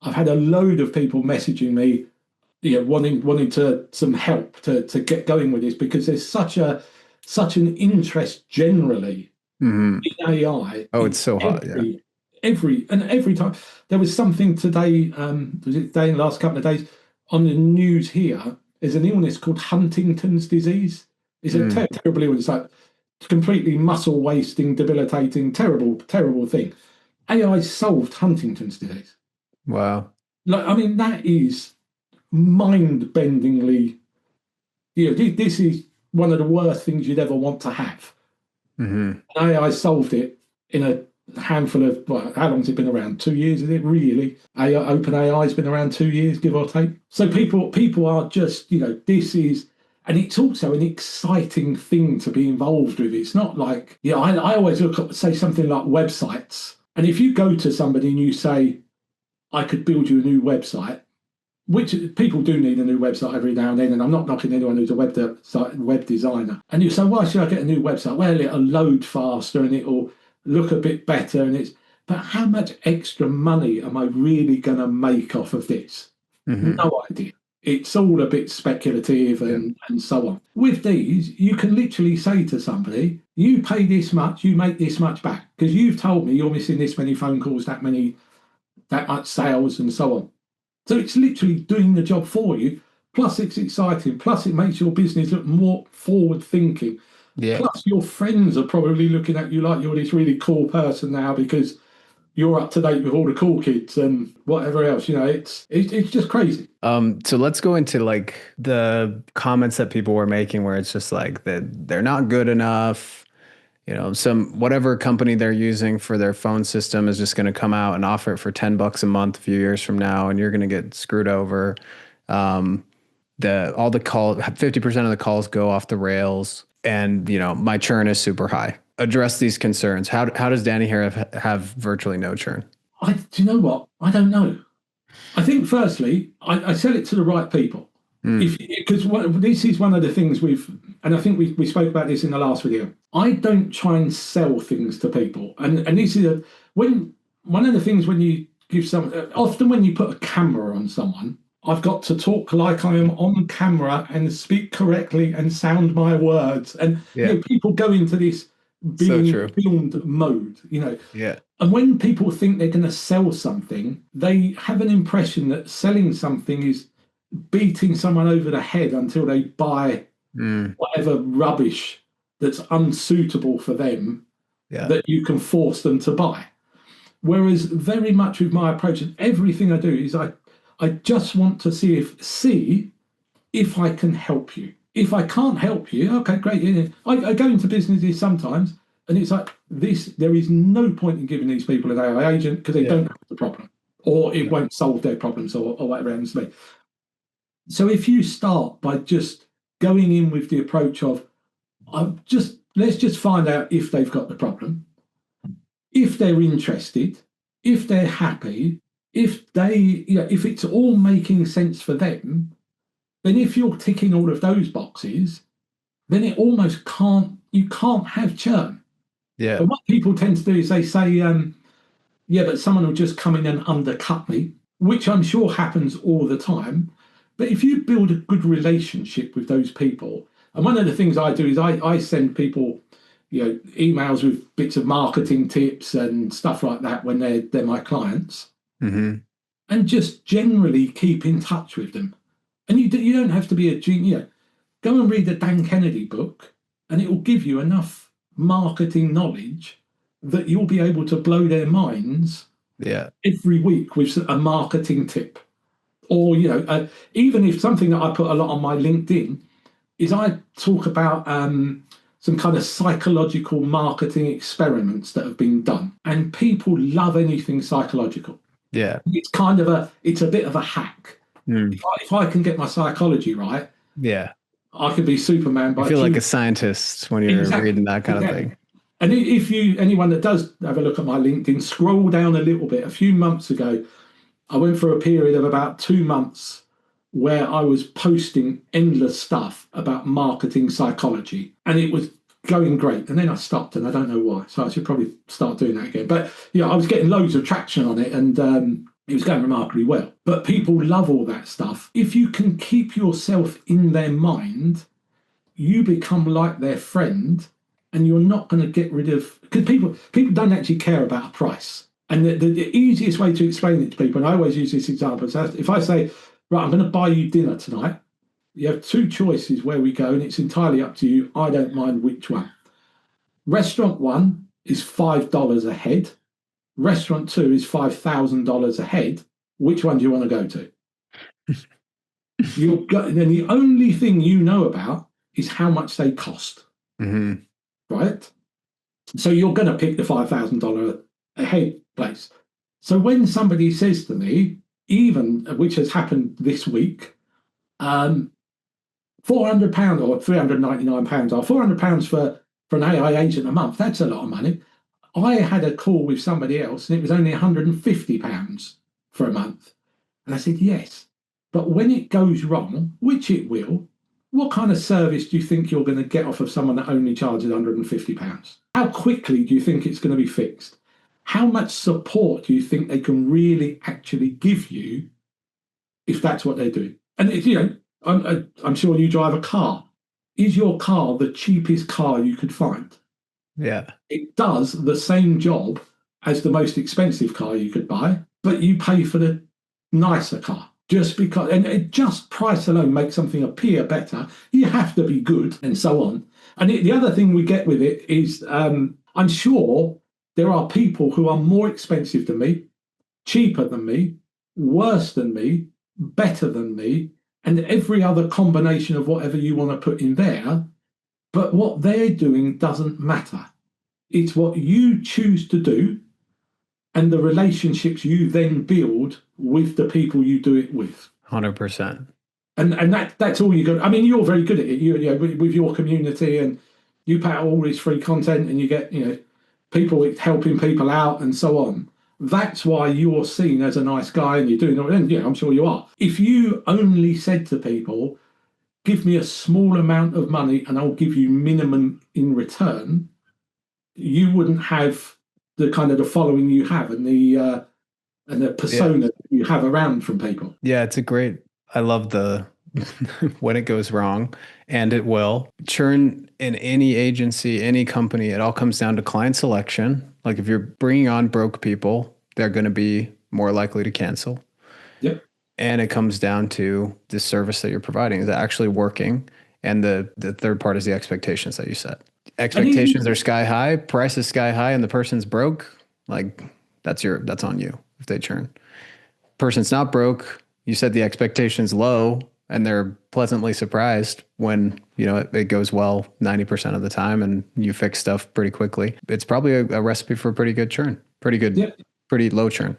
I've had a load of people messaging me, wanting some help to get going with this, because there's such an interest generally in AI. Oh, it's so hot. Every time there was something today, was it today in the last couple of days on the news here? There's an illness called Huntington's disease. It's a terrible illness, like completely muscle wasting, debilitating, terrible thing. AI solved Huntington's disease. Wow. Like, I mean, that is mind-bendingly, this is one of the worst things you'd ever want to have. Mm-hmm. AI solved it in a handful of, well, how long's it been around? 2 years, is it really? Open AI has been around 2 years, give or take. So people are just, this is, and it's also an exciting thing to be involved with. It's not like, I always look at, say, something like websites. And if you go to somebody and you say, I could build you a new website, which people do need a new website every now and then, and I'm not knocking anyone who's a web designer. And you say, why should I get a new website? Well, it'll load faster and it'll look a bit better, but how much extra money am I really going to make off of this? Mm-hmm. No idea. It's all a bit speculative and so on. With these, you can literally say to somebody, you pay this much, you make this much back, because you've told me you're missing this many phone calls, that much sales and so on. So it's literally doing the job for you. Plus, it's exciting. Plus, it makes your business look more forward thinking. Yeah. Plus, your friends are probably looking at you like you're this really cool person now because you're up to date with all the cool kids and whatever else. It's just crazy. So let's go into like the comments that people were making where it's just like that they're not good enough. Some whatever company they're using for their phone system is just going to come out and offer it for $10 a month a few years from now, and you're going to get screwed over. All the calls, 50% of the calls go off the rails, and my churn is super high. Address these concerns. How does Danny here have virtually no churn? Do you know what? I don't know. I think firstly, I sell it to the right people. Because this is one of the things and I think we spoke about this in the last video. I don't try and sell things to people, and this is one of the things when you give often when you put a camera on someone, I've got to talk like I am on camera and speak correctly and sound my words, and people go into this being filmed mode, Yeah. And when people think they're going to sell something, they have an impression that selling something is beating someone over the head until they buy whatever rubbish that's unsuitable for them that you can force them to buy. Whereas very much with my approach, and everything I do is I just want to see if I can help you. If I can't help you, okay, great. I go into businesses sometimes and it's like there is no point in giving these people an AI agent because they don't have the problem, or it won't solve their problems, or whatever it happens to be. So if you start by just going in with the approach of, let's just find out if they've got the problem, if they're interested, if they're happy, if it's all making sense for them, then if you're ticking all of those boxes, then it almost you can't have churn. Yeah. But what people tend to do is they say, but someone will just come in and undercut me, which I'm sure happens all the time. But if you build a good relationship with those people, and one of the things I do is I send people, emails with bits of marketing tips and stuff like that when they're my clients, and just generally keep in touch with them. And you don't have to be a genius. Go and read the Dan Kennedy book, and it will give you enough marketing knowledge that you'll be able to blow their minds every week with a marketing tip. Or, even if something that I put a lot on my LinkedIn is I talk about some kind of psychological marketing experiments that have been done. And people love anything psychological. Yeah. It's a bit of a hack. If I can get my psychology right, I could be Superman. I feel like a scientist when you're reading that kind of thing. And if anyone that does have a look at my LinkedIn, scroll down a little bit. A few months ago, I went for a period of about 2 months where I was posting endless stuff about marketing psychology, and it was going great. And then I stopped, and I don't know why. So I should probably start doing that again. But I was getting loads of traction on it, and it was going remarkably well. But people love all that stuff. If you can keep yourself in their mind, you become like their friend, and you're not going to get rid of, because people don't actually care about a price. And the easiest way to explain it to people, and I always use this example, so if I say, right, I'm going to buy you dinner tonight, you have two choices where we go, and it's entirely up to you. I don't mind which one. Restaurant 1 is $5 a head. Restaurant 2 is $5,000 a head. Which one do you want to go to? And the only thing you know about is how much they cost, Mm-hmm. right? So you're going to pick the $5,000 a head place. So when somebody says to me, even which has happened this week, £400 or £399 or £400 for an AI agent a month, that's a lot of money. I had a call with somebody else and it was only £150 for a month. And I said, yes. But when it goes wrong, which it will, what kind of service do you think you're going to get off of someone that only charges £150? How quickly do you think it's going to be fixed? How much support do you think they can really actually give you if that's what they're doing? And I'm sure you drive a car. Is your car the cheapest car you could find? Yeah. It does the same job as the most expensive car you could buy, but you pay for the nicer car just because, and it just price alone makes something appear better. You have to be good and so on. And the other thing we get with it is I'm sure there are people who are more expensive than me, cheaper than me, worse than me, better than me, and every other combination of whatever you want to put in there. But what they're doing doesn't matter. It's what you choose to do and the relationships you then build with the people you do it with. 100%. And that's all you got. I mean, you're very good at it. With your community, and you put out all this free content, and you get people helping people out and so on. That's why you're seen as a nice guy, and you're doing it. And I'm sure you are. If you only said to people, "Give me a small amount of money, and I'll give you minimum in return," you wouldn't have the kind of the following you have and the persona you have around from people. Yeah, I love the when it goes wrong, and it will. Churn in any agency, any company, it all comes down to client selection. Like if you're bringing on broke people, they're going to be more likely to cancel. Yep. And it comes down to the service that you're providing. Is it actually working? And the third part is the expectations that you set. Expectations are sky high, price is sky high, and the person's broke. Like that's on you if they churn. Person's not broke. You set the expectations low, and they're pleasantly surprised when it goes well 90% of the time, and you fix stuff pretty quickly. It's probably a recipe for pretty good churn, pretty low churn.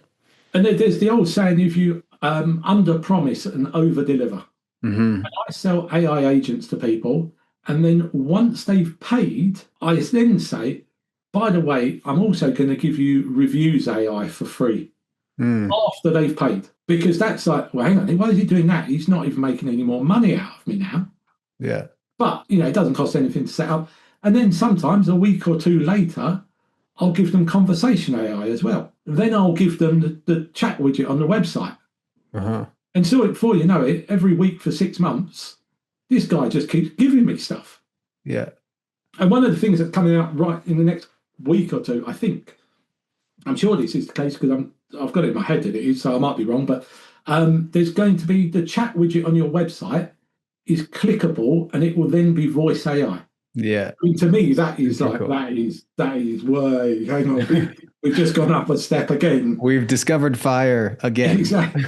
And there's the old saying: if you under promise and over deliver. Mm-hmm. And I sell AI agents to people, and then once they've paid, I then say, by the way, I'm also going to give you reviews AI for free after they've paid. Because that's like, well, hang on, why is he doing that? He's not even making any more money out of me now. Yeah. But, it doesn't cost anything to set up. And then sometimes a week or two later, I'll give them conversation AI as well. Then I'll give them the chat widget on the website. Uh-huh. And so before you know it, every week for 6 months, this guy just keeps giving me stuff. Yeah. And one of the things that's coming out right in the next week or two, I think, I'm sure this is the case because I've got it in my head that it is, so I might be wrong, but there's going to be the chat widget on your website is clickable and it will then be voice AI. Yeah. I mean, to me, that is Super like, cool. that is way, hang on, we've just gone up a step again. We've discovered fire again. Exactly.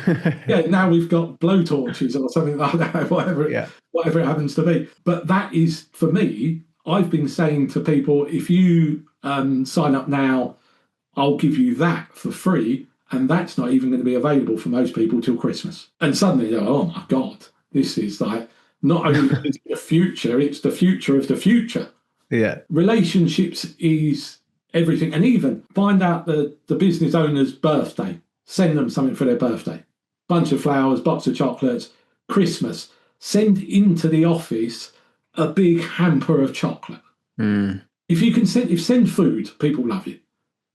Yeah, now we've got blowtorches or something like that, whatever it happens to be. But that is, for me, I've been saying to people, if you sign up now, I'll give you that for free. And that's not even going to be available for most people till Christmas. And suddenly they're like, oh my God, this is like, not only is it the future, it's the future of the future. Yeah. Relationships is everything. And even find out the business owner's birthday, send them something for their birthday. Bunch of flowers, box of chocolates, Christmas. Send into the office a big hamper of chocolate. If you can send food, people love you.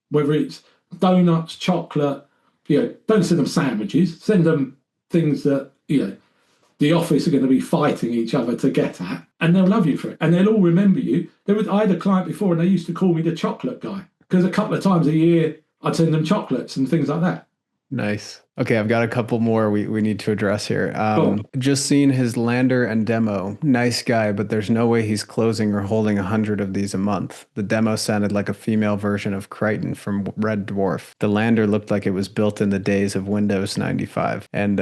Whether it's donuts, chocolate, don't send them sandwiches, send them things that, the office are going to be fighting each other to get at, and they'll love you for it. And they'll all remember you. I had a client before, and they used to call me the chocolate guy, because a couple of times a year, I'd send them chocolates and things like that. Nice. Okay, I've got a couple more we need to address here. Cool. Just seen his lander and demo. Nice guy, but there's no way he's closing or holding 100 of these a month. The demo sounded like a female version of Crichton from Red Dwarf. The lander looked like it was built in the days of Windows 95. And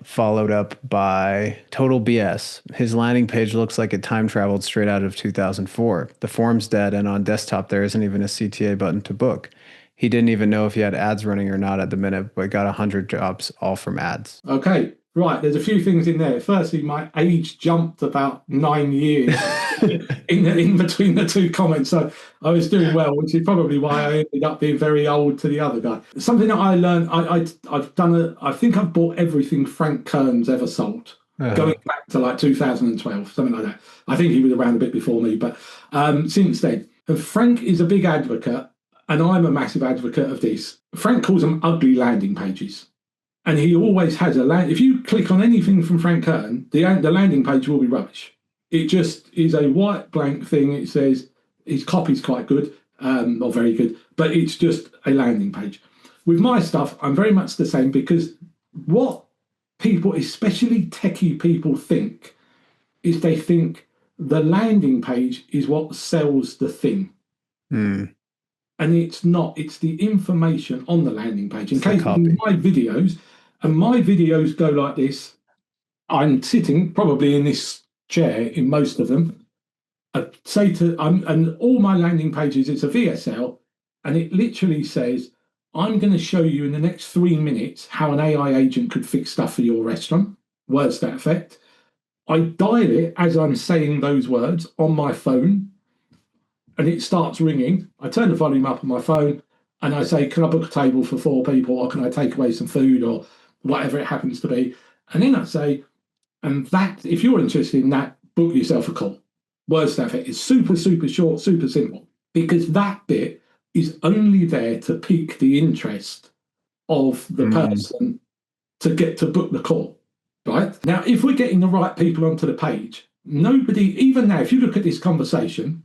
followed up by total BS. His landing page looks like it time traveled straight out of 2004. The form's dead, and on desktop there isn't even a CTA button to book. He didn't even know if he had ads running or not at the minute, but got 100 jobs all from ads. Okay, right. There's a few things in there. Firstly, my age jumped about 9 years in between the two comments, so I was doing well, which is probably why I ended up being very old to the other guy. Something that I learned, I've done I think I've bought everything Frank Kern's ever sold, going back to like 2012, something like that. I think he was around a bit before me, but since then, and Frank is a big advocate. And I'm a massive advocate of this. Frank calls them ugly landing pages. And he always has a land. If you click on anything from Frank Kern, the landing page will be rubbish. It just is a white blank thing. It says his copy's quite good, or very good, but it's just a landing page. With my stuff, I'm very much the same, because what people, especially techie people, think is they think the landing page is what sells the thing. And it's not, it's the information on the landing page. In case in my videos, and my videos go like this, I'm sitting probably in this chair in most of them. And all my landing pages, it's a VSL, and it literally says, I'm going to show you in the next 3 minutes how an AI agent could fix stuff for your restaurant. Words to that effect. I dial it as I'm saying those words on my phone, and it starts ringing. I turn the volume up on my phone and I say, can I book a table for 4 people, or can I take away some food, or whatever it happens to be? And then I say, and that, if you're interested in that, book yourself a call. Words to that effect. It's super, super short, super simple, because that bit is only there to pique the interest of the person to get to book the call, right? Now, if we're getting the right people onto the page, nobody, even now, if you look at this conversation,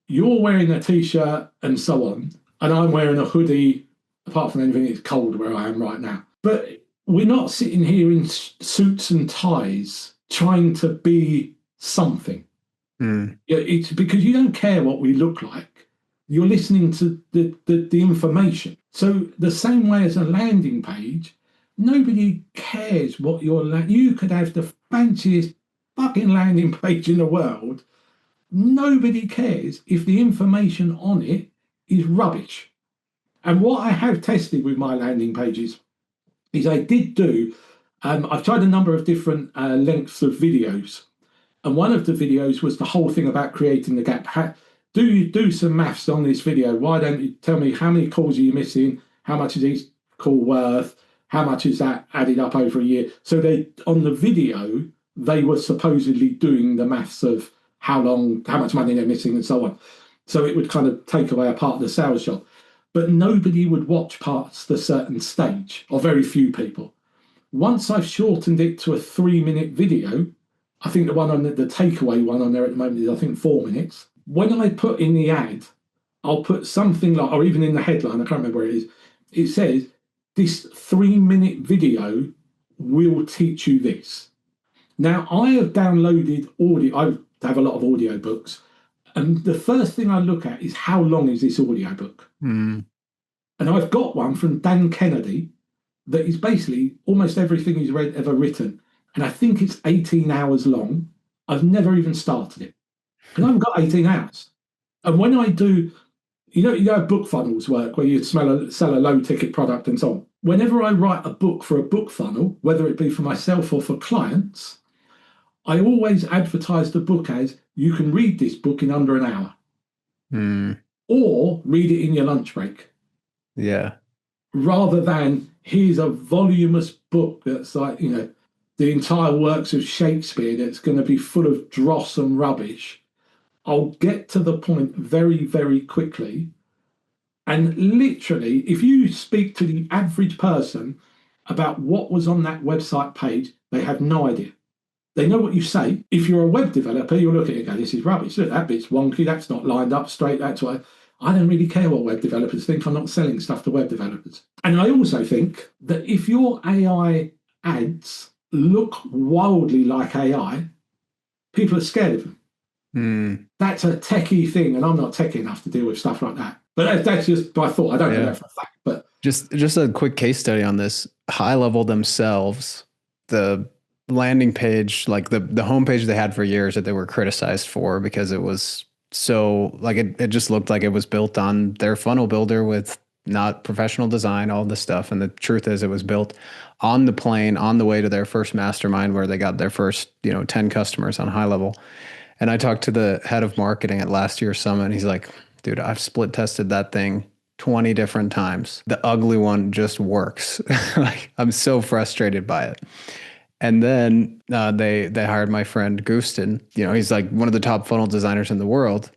you're wearing a t-shirt and so on, and I'm wearing a hoodie. Apart from anything, it's cold where I am right now. But we're not sitting here in suits and ties trying to be something. It's because you don't care what we look like. You're listening to the information. So the same way as a landing page, nobody cares what you could have the fanciest fucking landing page in the world. Nobody cares if the information on it is rubbish. And what I have tested with my landing pages is I did do, I've tried a number of different lengths of videos. And one of the videos was the whole thing about creating the gap. Do you do some maths on this video? Why don't you tell me how many calls are you missing? How much is each call worth? How much is that added up over a year? So they, on the video, they were supposedly doing the maths of how much money they're missing and so on. So it would kind of take away a part of the sales job. But nobody would watch past the certain stage, or very few people. Once I've shortened it to a 3-minute video, I think the one on the takeaway one on there at the moment is, I think, 4 minutes. When I put in the ad, I'll put something like, or even in the headline, I can't remember where it is, it says, this 3-minute video will teach you this. Now, I have downloaded audio. I have a lot of audio books, and the first thing I look at is how long is this audio book. And I've got one from Dan Kennedy that is basically almost everything he's ever written, and I think it's 18 hours long. I've never even started it, and I haven't got 18 hours. And when I do, you know how book funnels work, where you sell a low ticket product and so on. Whenever I write a book for a book funnel, whether it be for myself or for clients, I always advertise the book as, you can read this book in under an hour, or read it in your lunch break. Yeah. Rather than, here's a voluminous book that's like, the entire works of Shakespeare that's going to be full of dross and rubbish. I'll get to the point very, very quickly. And literally, if you speak to the average person about what was on that website page, they have no idea. They know what you say. If you're a web developer, you'll look at it and go, this is rubbish. Look, that bit's wonky. That's not lined up straight. That's why. I don't really care what web developers think. I'm not selling stuff to web developers. And I also think that if your AI ads look wildly like AI, people are scared of them. That's a techie thing, and I'm not techie enough to deal with stuff like that. But that's just my thought. I don't know that for a fact. But just a quick case study on this. High Level themselves, the landing page, like the homepage they had for years that they were criticized for because it was so like it just looked like it was built on their funnel builder with not professional design, all this stuff. And the truth is it was built on the plane on the way to their first mastermind where they got their first, 10 customers on High Level. And I talked to the head of marketing at last year's summit, and he's like, dude, I've split tested that thing 20 different times. The ugly one just works. Like, I'm so frustrated by it. And then they hired my friend Gustin. He's like one of the top funnel designers in the world.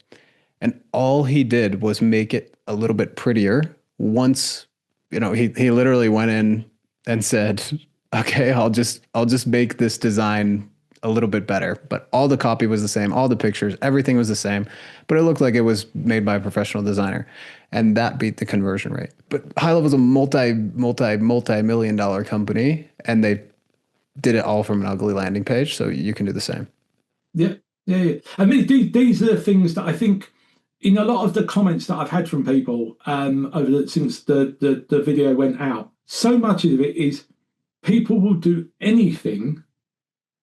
And all he did was make it a little bit prettier. Once, he literally went in and said, okay, I'll just make this design a little bit better, but all the copy was the same, all the pictures, everything was the same, but it looked like it was made by a professional designer, and that beat the conversion rate. But High Level is a multi-million dollar company, and they did it all from an ugly landing page, so you can do the same. Yeah. I mean, these are the things that I think in a lot of the comments that I've had from people since the video went out, so much of it is people will do anything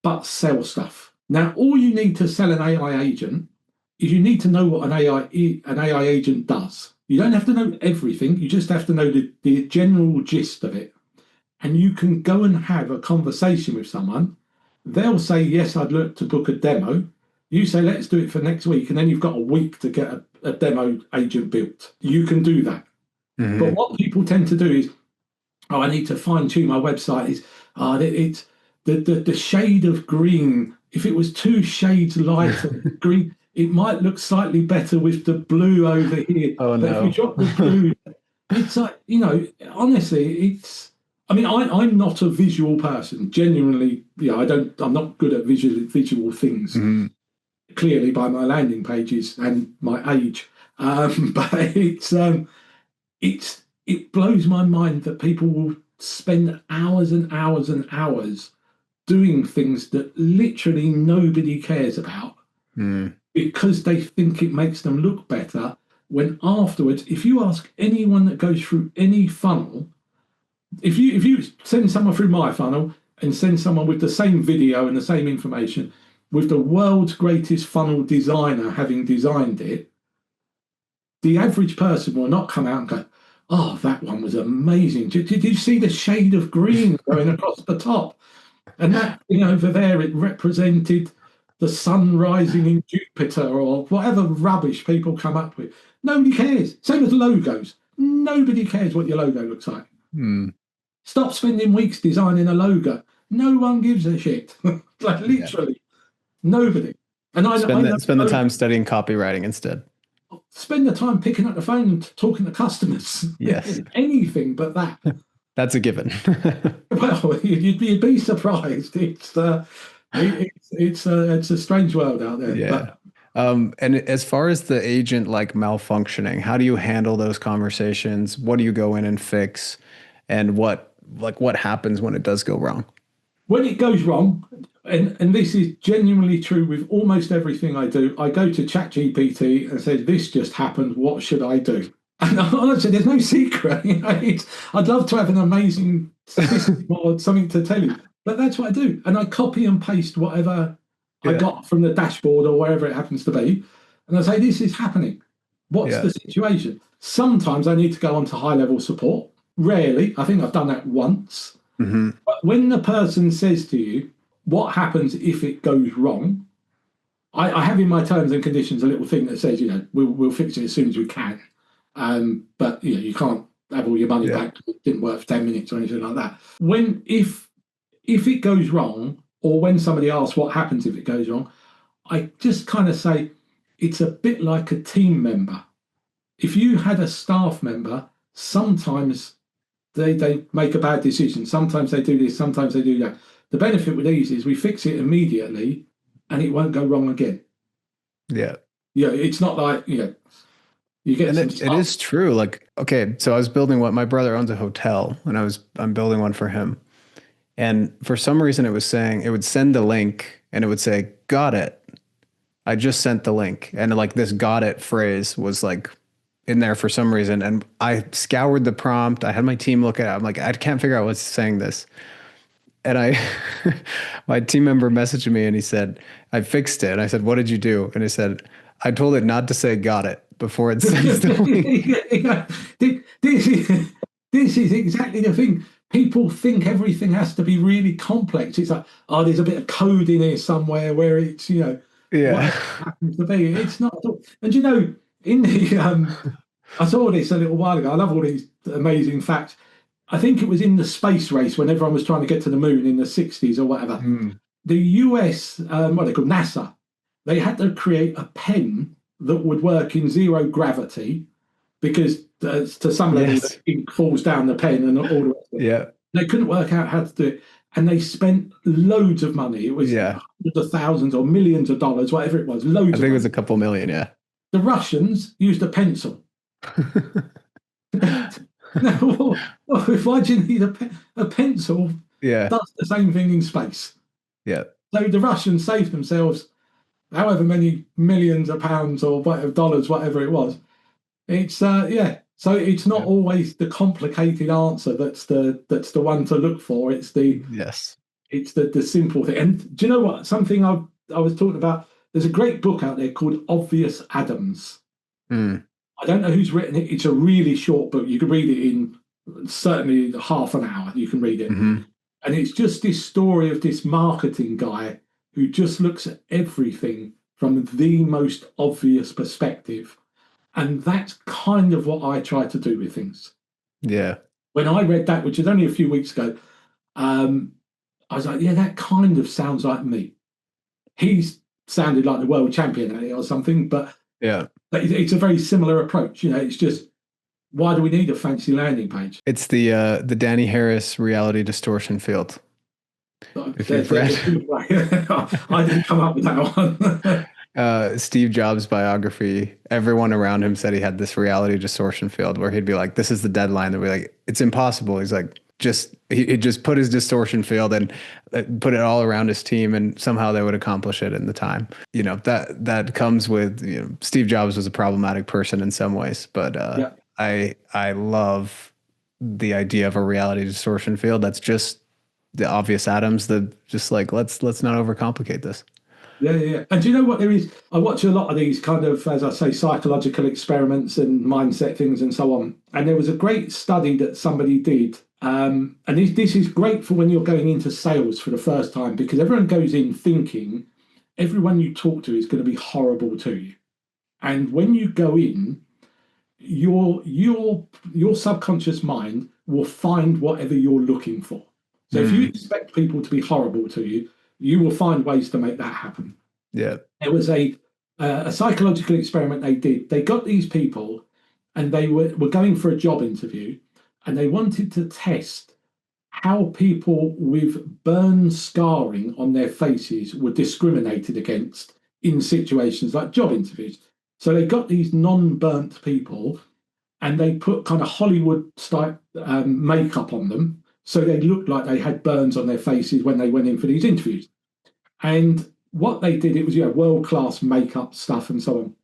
but sell stuff. Now, all you need to sell an AI agent is you need to know what an AI agent does. You don't have to know everything. You just have to know the general gist of it. And you can go and have a conversation with someone. They'll say, yes, I'd like to book a demo. You say, let's do it for next week. And then you've got a week to get a demo agent built. You can do that. Mm-hmm. But what people tend to do is, I need to fine tune my website. It's the shade of green. If it was 2 shades lighter green, it might look slightly better with the blue over here. Oh, but no. If you drop the blue, it's like, honestly, it's. I mean, I'm not a visual person. Genuinely, I'm not good at visual things. Mm-hmm. Clearly, by my landing pages and my age, but it blows my mind that people will spend hours and hours and hours doing things that literally nobody cares about because they think it makes them look better. When afterwards, if you ask anyone that goes through any funnel, if you send someone through my funnel and send someone with the same video and the same information, with the world's greatest funnel designer having designed it, the average person will not come out and go, oh, that one was amazing. Did you see the shade of green going across the top? And that over there, it represented the sun rising in Jupiter or whatever rubbish people come up with. Nobody cares. Same as logos. Nobody cares what your logo looks like. Stop spending weeks designing a logo. No one gives a shit. Like literally nobody. And I spend the time studying copywriting instead. Spend the time picking up the phone and talking to customers. Yes. Anything but that. That's a given. Well, you'd be surprised. It's a strange world out there. Yeah. And as far as the agent like malfunctioning, how do you handle those conversations? What do you go in and fix? And what happens when it does go wrong? When it goes wrong, and this is genuinely true with almost everything I do, I go to ChatGPT and say, this just happened, what should I do? And honestly, there's no secret. I'd love to have an amazing system or something to tell you, but that's what I do. And I copy and paste whatever I got from the dashboard or wherever it happens to be. And I say, this is happening. What's the situation? Sometimes I need to go on to high-level support. Rarely. I think I've done that once. Mm-hmm. But when the person says to you, what happens if it goes wrong? I have in my terms and conditions a little thing that says, we'll fix it as soon as we can. But you can't have all your money back. It didn't work for 10 minutes or anything like that. If it goes wrong, or when somebody asks what happens if it goes wrong, I just kind of say it's a bit like a team member. If you had a staff member, sometimes they make a bad decision. Sometimes they do this, sometimes they do that. The benefit with these is we fix it immediately and it won't go wrong again. Yeah. It's not like, You get And some it stuff. is true. Like, okay, so I was building what my brother owns a hotel and I'm building one for him. And for some reason it was saying it would send the link and it would say, got it. I just sent the link. And like this got it phrase was like in there for some reason. And I scoured the prompt. I had my team look at it. I'm like, I can't figure out what's saying this. And I, my team member messaged me and he said, I fixed it. And I said, what did you do? And he said, I told it not to say got it before it sends the link. This is, this is exactly the thing. People think everything has to be really complex. It's like, oh, there's a bit of code in here somewhere where it's, Yeah. whatever it happens to be. It's not at all. And in the I saw this a little while ago. I love all these amazing facts. I think it was in the space race when everyone was trying to get to the moon in the 60s or whatever. Mm. The US, what they call NASA, they had to create a pen that would work in zero gravity because to some level the Yes. ink falls down the pen and all the rest of it. Yeah. They couldn't work out how to do it. And they spent loads of money. It was Yeah. hundreds of thousands or millions of dollars, whatever it was, I loads of think it was money. a couple million. Yeah. The Russians used a pencil. Now, why do you need a pencil? Yeah. Does the same thing in space. Yeah. So the Russians saved themselves however many millions of pounds or whatever dollars, whatever it was. It's yeah. So it's not Yeah. always the complicated answer that's the one to look for. It's Yes. the simple thing. And do you know what? Something I was talking about. There's a great book out there called Obvious Adams. Mm. I don't know who's written it. It's a really short book. You can read it in certainly half an hour. You can read it. Mm-hmm. And it's just this story of this marketing guy who just looks at everything from the most obvious perspective. And that's kind of what I try to do with things. Yeah. When I read that, which is only a few weeks ago, I was like, yeah, that kind of sounds like me. He's sounded like the world champion at it or something, but Yeah. it's a very similar approach. It's just, why do we need a fancy landing page? It's the Danny Harris reality distortion field. If you've read I didn't come up with that one. Steve Jobs' biography, everyone around him said he had this reality distortion field where he'd be like, "This is the deadline." They'd be like, "It's impossible." He's like, he just put his distortion field and put it all around his team, and somehow they would accomplish it in the time. That comes with Steve Jobs was a problematic person in some ways, but Yeah. I love the idea of a reality distortion field. That's just the obvious atoms that just like let's not overcomplicate this. Yeah. And do you know what there is? I watch a lot of these kind of, as I say, psychological experiments and mindset things and so on. And there was a great study that somebody did. And this is great for when you're going into sales for the first time, because everyone goes in thinking everyone you talk to is going to be horrible to you. And when you go in, your subconscious mind will find whatever you're looking for. So if you expect people to be horrible to you, you will find ways to make that happen. Yeah. There was a psychological experiment they did. They got these people and they were going for a job interview, and they wanted to test how people with burn scarring on their faces were discriminated against in situations like job interviews. So they got these non-burnt people and they put kind of Hollywood style makeup on them, so they looked like they had burns on their faces when they went in for these interviews. And what they did, it was world-class makeup stuff and so on.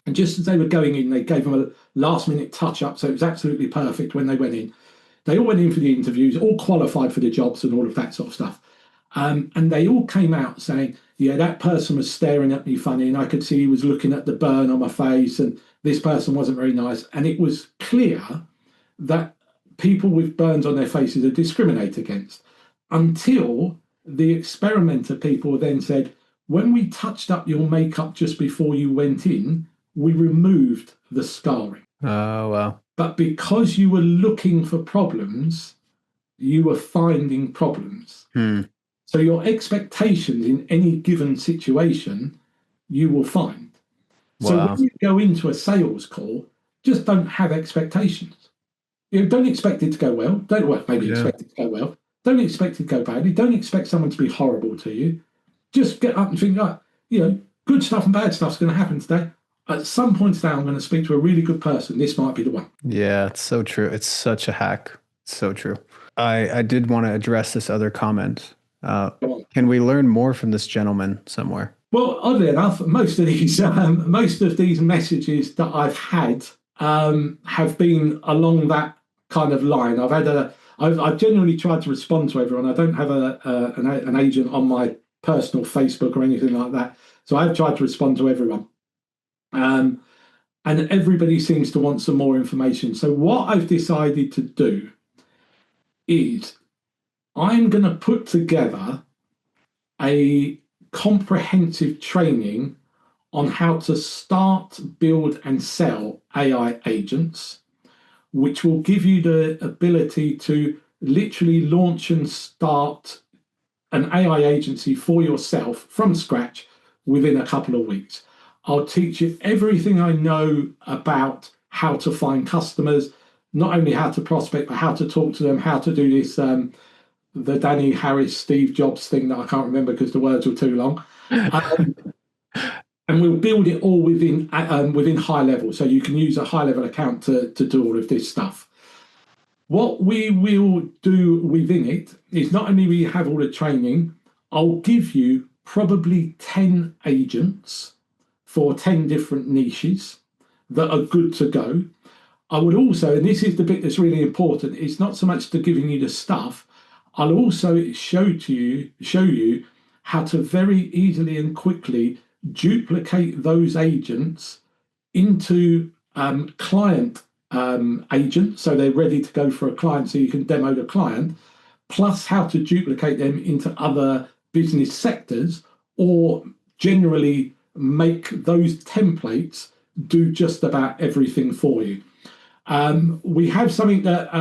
And just as they were going in, they gave them a last-minute touch-up, so it was absolutely perfect when they went in. They all went in for the interviews, all qualified for the jobs and all of that sort of stuff. And they all came out saying, yeah, that person was staring at me funny, and I could see he was looking at the burn on my face, and this person wasn't very nice. And it was clear that people with burns on their faces are discriminated against, until the experimenter people then said, when we touched up your makeup just before you went in, we removed the scarring. Oh, wow. But because you were looking for problems, you were finding problems. So your expectations in any given situation, you will find. So when you go into a sales call, just don't have expectations. Don't expect it to go well. Maybe expect it to go well. Don't expect it to go badly. Don't expect someone to be horrible to you. Just get up and think, good stuff and bad stuff's going to happen today. at some point today, I'm going to speak to a really good person. This might be the one. Yeah, it's so true. It's such a hack. It's so true. I did want to address this other comment. Can we learn more from this gentleman somewhere? Well, oddly enough, most of these messages that I've had have been along that kind of line. I've generally tried to respond to everyone. I don't have an agent on my personal Facebook or anything like that, so I've tried to respond to everyone. And everybody seems to want some more information. So what I've decided to do is I'm going to put together a comprehensive training on how to start, build, and sell AI agents, which will give you the ability to literally launch and start an AI agency for yourself from scratch within a couple of weeks. I'll teach you everything I know about how to find customers, not only how to prospect, but how to talk to them, how to do this the Danny Harris, Steve Jobs thing that I can't remember because the words were too long. And we'll build it all within high level. So you can use a high level account to do all of this stuff. What we will do within it is not only will you have all the training, I'll give you probably 10 agents for 10 different niches that are good to go. I would also, and this is the bit that's really important, it's not so much to giving you the stuff, I'll also show you how to very easily and quickly duplicate those agents into client agents, so they're ready to go for a client, so you can demo the client, plus how to duplicate them into other business sectors, or generally make those templates do just about everything for you. We have something that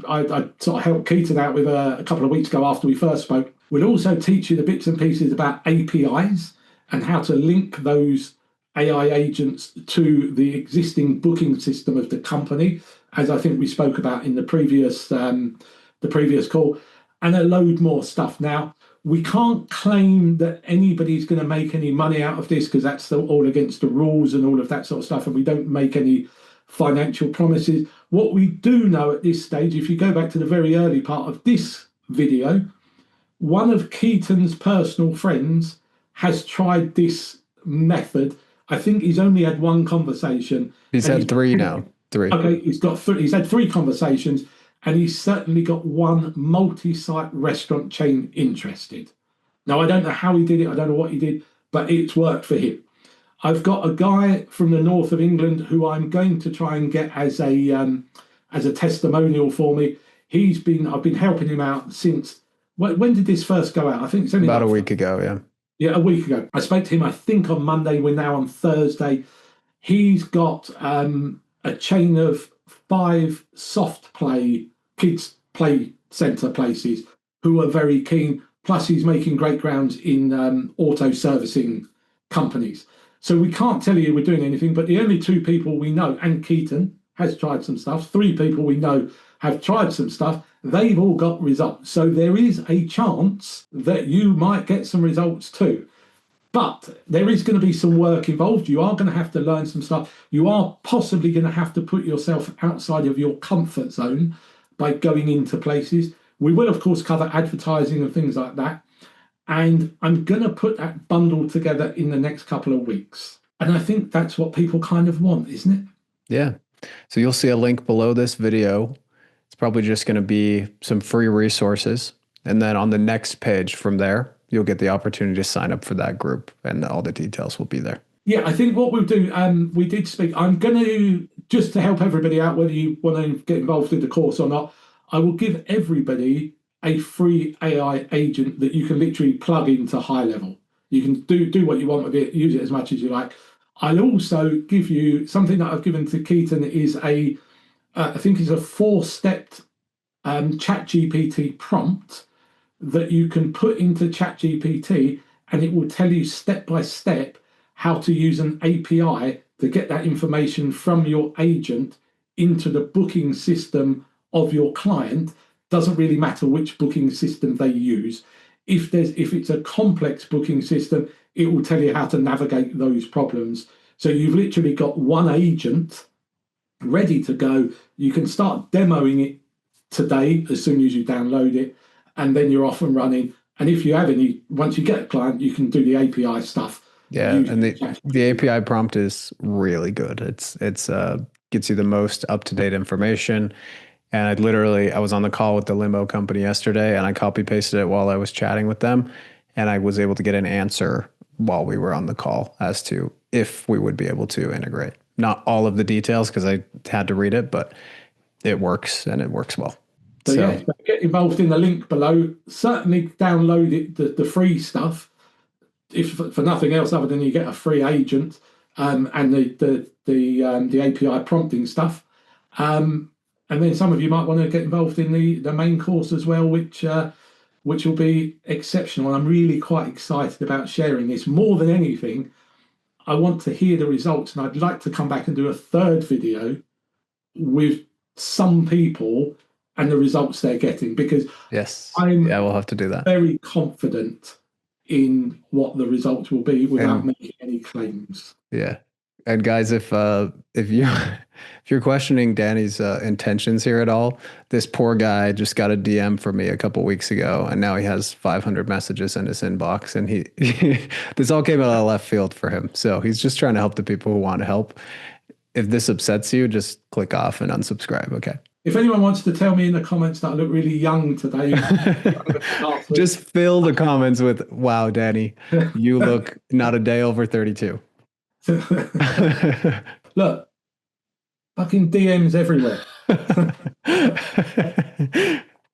I sort of helped Keaton out with a couple of weeks ago after we first spoke. We'll also teach you the bits and pieces about APIs and how to link those AI agents to the existing booking system of the company, as I think we spoke about in the previous call, and a load more stuff. Now, we can't claim that anybody's going to make any money out of this because that's all against the rules and all of that sort of stuff, and we don't make any financial promises. What we do know at this stage, if you go back to the very early part of this video, one of Keaton's personal friends has tried this method. I think he's only had one conversation. He's had three now. Three. Okay, he's had 3 conversations, and he's certainly got one multi-site restaurant chain interested. Now, I don't know how he did it. I don't know what he did, but it's worked for him. I've got a guy from the north of England who I'm going to try and get as a testimonial for me. I've been helping him out since, when did this first go out? I think it's only about a week ago, yeah. Yeah, a week ago. I spoke to him, I think, on Monday. We're now on Thursday. He's got a chain of 5 soft play, kids play centre places who are very keen. Plus, he's making great grounds in auto servicing companies. So we can't tell you we're doing anything, but the only 2 people we know, and Keaton has tried some stuff, 3 people we know have tried some stuff, they've all got results. So there is a chance that you might get some results too. But there is going to be some work involved. You are going to have to learn some stuff. You are possibly going to have to put yourself outside of your comfort zone by going into places. We will, of course, cover advertising and things like that. And I'm going to put that bundle together in the next couple of weeks. And I think that's what people kind of want, isn't it? Yeah. So you'll see a link below this video. It's probably just going to be some free resources. And then on the next page from there, you'll get the opportunity to sign up for that group, and all the details will be there. Yeah, I think what we'll do, we did speak, I'm going to, just to help everybody out, whether you want to get involved in the course or not, I will give everybody a free AI agent that you can literally plug into high level. You can do what you want with it, use it as much as you like. I'll also give you something that I've given to Keaton is I think it's a 4-stepped ChatGPT prompt that you can put into ChatGPT, and it will tell you step by step how to use an API to get that information from your agent into the booking system of your client. Doesn't really matter which booking system they use. If it's a complex booking system, it will tell you how to navigate those problems So you've literally got one agent ready to go. You can start demoing it today as soon as you download it, and then you're off and running. And if you have any, once you get a client, you can do the API stuff. Yeah, and the API prompt is really good. It's gets you the most up-to-date information. And I was on the call with the limo company yesterday, and I copy pasted it while I was chatting with them, and I was able to get an answer while we were on the call as to if we would be able to integrate. Not all of the details because I had to read it, but it works and it works well. So yeah, get involved in the link below. Certainly download it, the free stuff, if for nothing else other than you get a free agent, and the API prompting stuff. And then some of you might want to get involved in the main course as well, which will be exceptional. I'm really quite excited about sharing this. More than anything, I want to hear the results, and I'd like to come back and do a third video with some people and the results they're getting, because we'll have to do that. Very confident in what the results will be without making any claims. Yeah. And guys, if you're questioning Danny's intentions here at all, this poor guy just got a DM from me a couple weeks ago, and now he has 500 messages in his inbox, and he this all came out of left field for him. So he's just trying to help the people who want to help. If this upsets you, just click off and unsubscribe. Okay. If anyone wants to tell me in the comments that I look really young today, just fill the comments with, "Wow, Danny, you look not a day over 32." Look, fucking DMs everywhere.